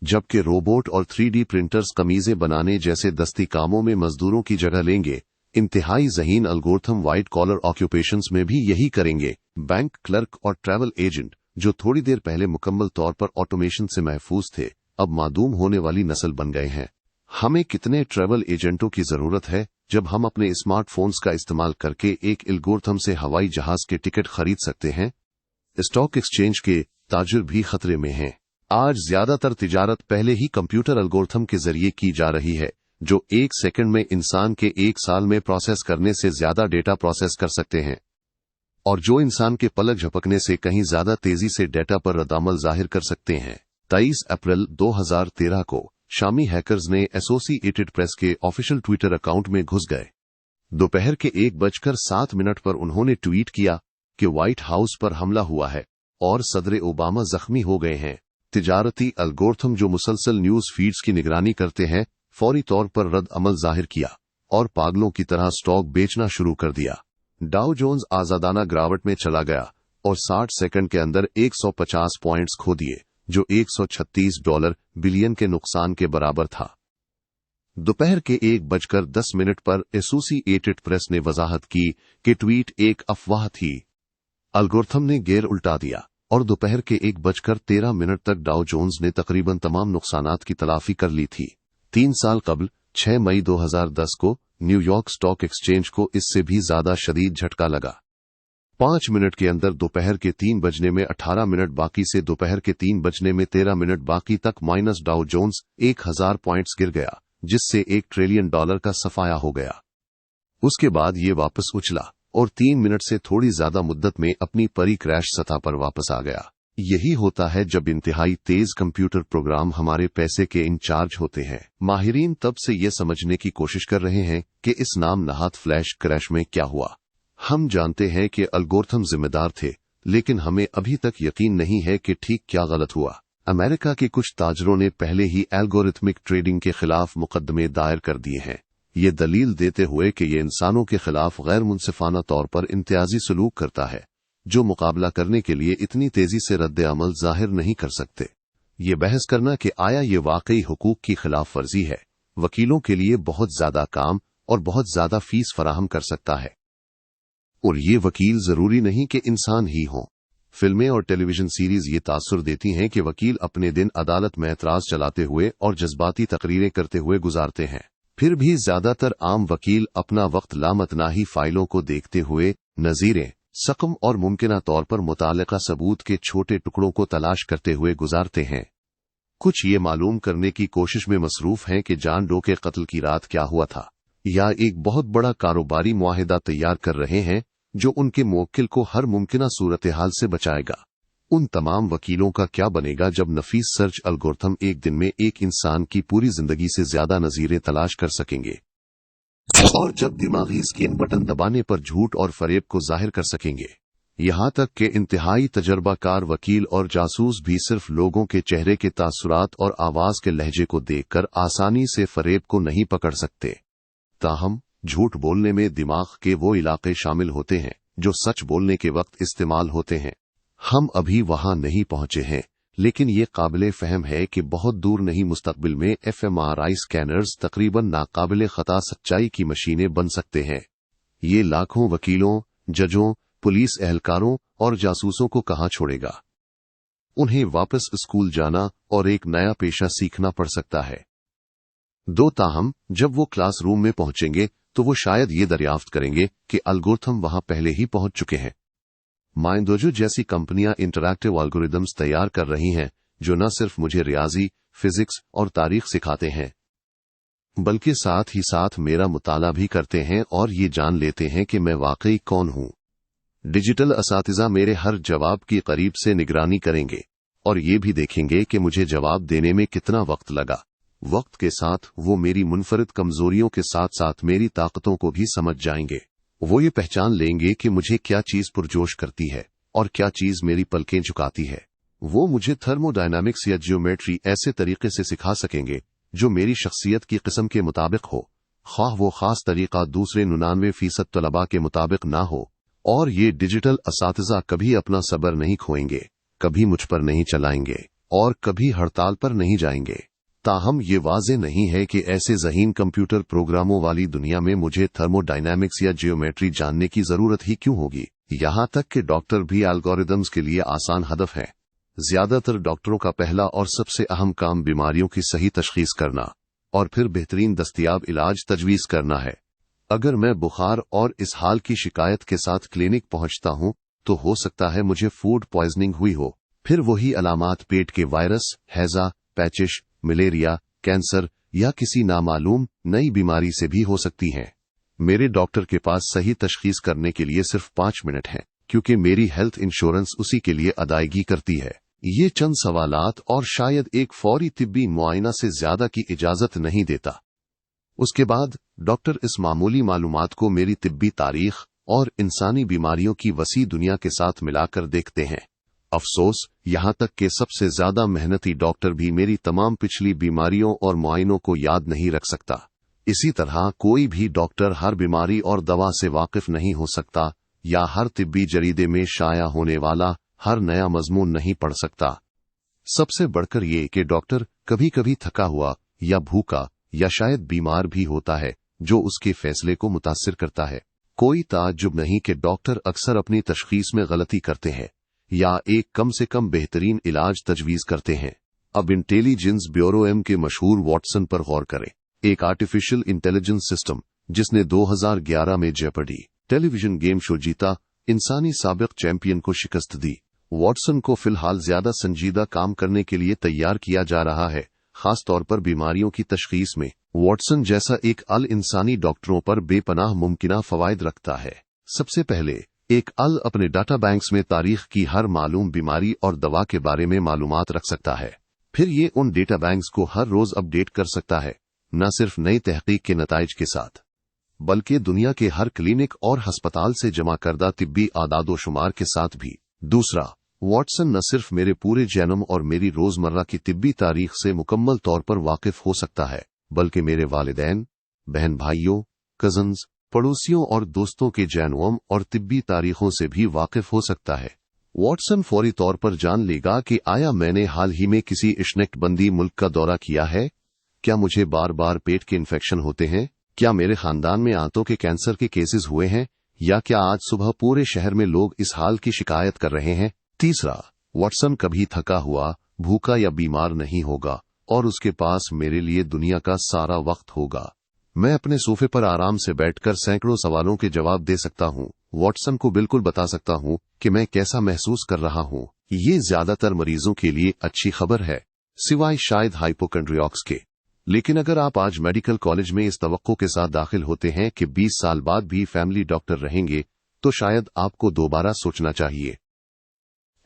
जबकि रोबोट और 3D प्रिंटर्स कमीजें बनाने जैसे दस्ती कामों में मजदूरों की जगह लेंगे। इंतहाई ज़हीन अलगोरिथम वाइट कॉलर ऑक्यूपेशंस में भी यही करेंगे। बैंक क्लर्क और ट्रैवल एजेंट, जो थोड़ी देर पहले मुकम्मल तौर पर ऑटोमेशन से महफूज थे, अब मादूम होने वाली नस्ल बन गए हैं। हमें कितने ट्रैवल एजेंटों की जरूरत है जब हम अपने स्मार्टफोन्स का इस्तेमाल करके एक एल्गोरिथम से हवाई जहाज के टिकट खरीद सकते हैं। स्टॉक एक्सचेंज के ताजिर भी खतरे में हैं। आज ज्यादातर तिजारत पहले ही कंप्यूटर एल्गोरिथम के जरिए की जा रही है, जो 1 सेकंड में इंसान के 1 साल में प्रोसेस करने से ज्यादा डेटा प्रोसेस कर सकते हैं, और जो इंसान के पलक झपकने से कहीं ज्यादा तेजी से डेटा पर रद्दामल जाहिर कर सकते हैं। 23 अप्रैल 2013 को शामी हैकर्स ने एसोसिएटेड प्रेस के ऑफिशियल ट्विटर अकाउंट में घुस गए। दोपहर के 1:07 पर उन्होंने ट्वीट किया कि व्हाइट हाउस पर हमला हुआ है और सदर ओबामा जख्मी हो गए हैं। तिजारती एल्गोरिथम जो मुसलसल न्यूज फीड्स की निगरानी करते हैं, फौरी तौर पर रद्द अमल जाहिर किया और पागलों की तरह स्टॉक बेचना शुरू कर दिया। डाउ जोन्स आजादाना गिरावट में चला गया और 60 सेकंड के अंदर 150 पॉइंट्स खो दिए, जो $136 बिलियन के नुकसान के बराबर था। दोपहर के 1:10 पर एसोसिएटेड प्रेस ने वजाहत की कि ट्वीट एक अफवाह थी। एल्गोरिथम ने गेर उल्टा दिया और दोपहर के 1:13 तक डाउ जोन्स ने तकरीबन तमाम नुकसानात की तलाफी कर ली थी। 3 साल कबल 6 मई 2010 को न्यूयॉर्क स्टॉक एक्सचेंज को इससे भी ज्यादा शदीद झटका लगा। 5 मिनट के अंदर दोपहर के 3 बजने में 18 मिनट बाकी से दोपहर के 3 बजने में 13 मिनट बाकी तक माइनस डाउ जोन्स 1000 पॉइंट्स गिर गया, जिससे $1 ट्रिलियन का सफाया हो गया। उसके बाद ये वापस उछला और 3 मिनट से थोड़ी ज्यादा मुद्दत में अपनी परी क्रैश सतह पर वापस आ गया। यही होता है जब इंतहाई तेज कंप्यूटर प्रोग्राम हमारे पैसे के इंचार्ज होते हैं। माहिरीन तब से ये समझने की कोशिश कर रहे हैं कि इस नाम नहात फ्लैश क्रैश में क्या हुआ। हम जानते हैं कि एल्गोरिथम जिम्मेदार थे, लेकिन हमें अभी तक यकीन नहीं है कि ठीक क्या गलत हुआ। अमेरिका के कुछ ताजरों ने पहले ही एल्गोरिथमिक ट्रेडिंग के खिलाफ मुकदमे दायर कर दिए हैं, ये दलील देते हुए कि ये इंसानों के खिलाफ गैर मुनसिफाना तौर पर इम्तियाजी सलूक करता है, जो मुकाबला करने के लिए इतनी तेजी से रद्द अमल जाहिर नहीं कर सकते। ये बहस करना कि आया ये वाकई हुकूक की खिलाफ वर्जी है, वकीलों के लिए बहुत ज्यादा काम और बहुत ज्यादा फीस फराहम कर सकता है, और ये वकील जरूरी नहीं कि इंसान ही हों। फिल्में और टेलीविजन सीरीज ये तासुर देती हैं कि वकील अपने दिन अदालत में एतराज चलाते हुए और जज्बाती तकरीरें करते हुए गुजारते हैं। फिर भी ज्यादातर आम वकील अपना वक्त लामतनाही फाइलों को देखते हुए नजीरें, सकम और मुमकिना तौर पर मुतालिका सबूत के छोटे टुकड़ों को तलाश करते हुए गुजारते हैं। कुछ ये मालूम करने की कोशिश में मसरूफ हैं कि जान डो के कत्ल की रात क्या हुआ था, या एक बहुत बड़ा कारोबारी मुआहिदा तैयार कर रहे हैं जो उनके मुवक्किल को हर मुमकिना सूरत हाल से बचाएगा। उन तमाम वकीलों का क्या बनेगा जब नफीस सर्च एल्गोरिथम एक दिन में एक इंसान की पूरी जिंदगी से ज्यादा नजीरें तलाश कर सकेंगे, और जब दिमागी स्कैन बटन दबाने पर झूठ और फरेब को जाहिर कर सकेंगे। यहां तक कि इंतहाई तजर्बाकार वकील और जासूस भी सिर्फ लोगों के चेहरे के तासुरात और आवाज के लहजे को देखकर आसानी से फरेब को नहीं पकड़ सकते। ताहम झूठ बोलने में दिमाग के वो इलाके शामिल होते हैं जो सच बोलने के वक्त इस्तेमाल होते हैं। हम अभी वहां नहीं पहुंचे हैं, लेकिन ये काबिले फहम है कि बहुत दूर नहीं मुस्तकबिल में एफएमआरआई स्कैनर्स तकरीबन नाकाबिले खता सच्चाई की मशीनें बन सकते हैं। ये लाखों वकीलों, जजों, पुलिस एहलकारों और जासूसों को कहां छोड़ेगा। उन्हें वापस स्कूल जाना और एक नया पेशा सीखना पड़ सकता है। ताहम जब वो क्लासरूम में पहुंचेंगे तो वो शायद ये दरियाफ्त करेंगे कि एल्गोरिथम वहां पहले ही पहुंच चुके हैं। माइंडोजो जैसी कंपनियां इंटरैक्टिव एल्गोरिदम्स तैयार कर रही हैं जो न सिर्फ मुझे रियाजी, फिजिक्स और तारीख सिखाते हैं, बल्कि साथ ही साथ मेरा मुताला भी करते हैं और ये जान लेते हैं कि मैं वाकई कौन हूं। डिजिटल असातिज़ा मेरे हर जवाब की करीब से निगरानी करेंगे और ये भी देखेंगे कि मुझे जवाब देने में कितना वक्त लगा। वक्त के साथ वो मेरी मुनफरिद कमजोरियों के साथ साथ मेरी ताकतों को भी समझ जाएंगे। वो ये पहचान लेंगे कि मुझे क्या चीज पुरजोश करती है और क्या चीज मेरी पलकें झुकाती है। वो मुझे थर्मोडायनामिक्स या जियोमेट्री ऐसे तरीके से सिखा सकेंगे जो मेरी शख्सियत की किस्म के मुताबिक हो, ख्वाह वो खास तरीका दूसरे 99% तलबा के मुताबिक ना हो। और ये डिजिटल असातिज़ा कभी अपना सब्र नहीं खोएंगे, कभी मुझ पर नहीं चलाएंगे और कभी हड़ताल पर नहीं जाएंगे। ताहम ये वाज़े नहीं है कि ऐसे ज़हीन कंप्यूटर प्रोग्रामों वाली दुनिया में मुझे थर्मोडायनामिक्स या जियोमेट्री जानने की जरूरत ही क्यों होगी। यहाँ तक कि डॉक्टर भी एल्गोरिदम्स के लिए आसान हदफ है। ज्यादातर डॉक्टरों का पहला और सबसे अहम काम बीमारियों की सही तशखीस करना और फिर बेहतरीन दस्तयाब इलाज तजवीज़ करना है। अगर मैं बुखार और इस हाल की शिकायत के साथ क्लिनिक पहुंचता हूं तो हो सकता है मुझे फूड पॉइजनिंग हुई हो। फिर वही अलामात पेट के वायरस, हैजा, पैचिश, मलेरिया, कैंसर या किसी नामालूम नई बीमारी से भी हो सकती हैं। मेरे डॉक्टर के पास सही तशखीस करने के लिए सिर्फ 5 मिनट हैं, क्योंकि मेरी हेल्थ इंश्योरेंस उसी के लिए अदायगी करती है। ये चंद सवालात और शायद एक फौरी तिब्बी मुआयना से ज्यादा की इजाजत नहीं देता। उसके बाद डॉक्टर इस मामूली मालूमात को मेरी तिब्बी तारीख और इंसानी बीमारियों की वसी दुनिया के साथ मिलाकर देखते हैं। अफसोस, यहाँ तक कि सबसे ज्यादा मेहनती डॉक्टर भी मेरी तमाम पिछली बीमारियों और मुआयनों को याद नहीं रख सकता। इसी तरह कोई भी डॉक्टर हर बीमारी और दवा से वाकिफ नहीं हो सकता या हर तिब्बी जरीदे में शाया होने वाला हर नया मजमून नहीं पढ़ सकता। सबसे बढ़कर ये कि डॉक्टर कभी कभी थका हुआ या भूखा या शायद बीमार भी होता है, जो उसके फैसले को मुतासिर करता है। कोई ताज्जुब नहीं कि डॉक्टर अक्सर अपनी तशखीस में गलती करते हैं या एक कम से कम बेहतरीन इलाज तजवीज करते हैं। अब इंटेलिजेंस ब्यूरो एम के मशहूर वॉटसन पर गौर करें, एक आर्टिफिशियल इंटेलिजेंस सिस्टम जिसने 2011 में जेपर्डी टेलीविजन गेम शो जीता, इंसानी साबिक चैंपियन को शिकस्त दी। वॉटसन को फिलहाल ज्यादा संजीदा काम करने के लिए तैयार किया जा रहा है, खास तौर पर बीमारियों की तशखीस में। वॉटसन जैसा एक अल इंसानी डॉक्टरों पर बेपनाह मुमकिना फवायद रखता है। सबसे पहले एक अल अपने डाटा बैंक्स में तारीख की हर मालूम बीमारी और दवा के बारे में मालूमात रख सकता है। फिर ये उन डेटा बैंक्स को हर रोज अपडेट कर सकता है, न सिर्फ नई तहकीक के नताइज के साथ, बल्कि दुनिया के हर क्लिनिक और अस्पताल से जमा करदा तिब्बी आदादोशुमार के साथ भी। दूसरा, वॉटसन न सिर्फ मेरे पूरे जन्म और मेरी रोजमर्रा की तिब्बी तारीख से मुकम्मल तौर पर वाकिफ हो सकता है, बल्कि मेरे वालिदैन, बहन भाइयों, कजन्स, पड़ोसियों और दोस्तों के जैनोम और तिब्बी तारीखों से भी वाकिफ हो सकता है। वॉटसन फौरी तौर पर जान लेगा कि आया मैंने हाल ही में किसी इश्नेक्टबंदी मुल्क का दौरा किया है, क्या मुझे बार बार पेट के इन्फेक्शन होते हैं, क्या मेरे खानदान में आंतों के कैंसर के केसेस हुए हैं, या क्या आज सुबह पूरे शहर में लोग इस हाल की शिकायत कर रहे हैं। तीसरा, वॉटसन कभी थका हुआ, भूखा या बीमार नहीं होगा और उसके पास मेरे लिए दुनिया का सारा वक्त होगा। मैं अपने सोफे पर आराम से बैठकर सैकड़ों सवालों के जवाब दे सकता हूँ। वॉटसन को बिल्कुल बता सकता हूँ कि मैं कैसा महसूस कर रहा हूँ। ये ज्यादातर मरीजों के लिए अच्छी खबर है, सिवाय शायद हाइपोकंड्रियोक्स के। लेकिन अगर आप आज मेडिकल कॉलेज में इस तवक्को के साथ दाखिल होते हैं कि 20 साल बाद भी फैमिली डॉक्टर रहेंगे, तो शायद आपको दोबारा सोचना चाहिए।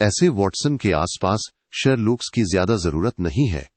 ऐसे वॉटसन के आसपास शेरलॉक्स की ज्यादा जरूरत नहीं है।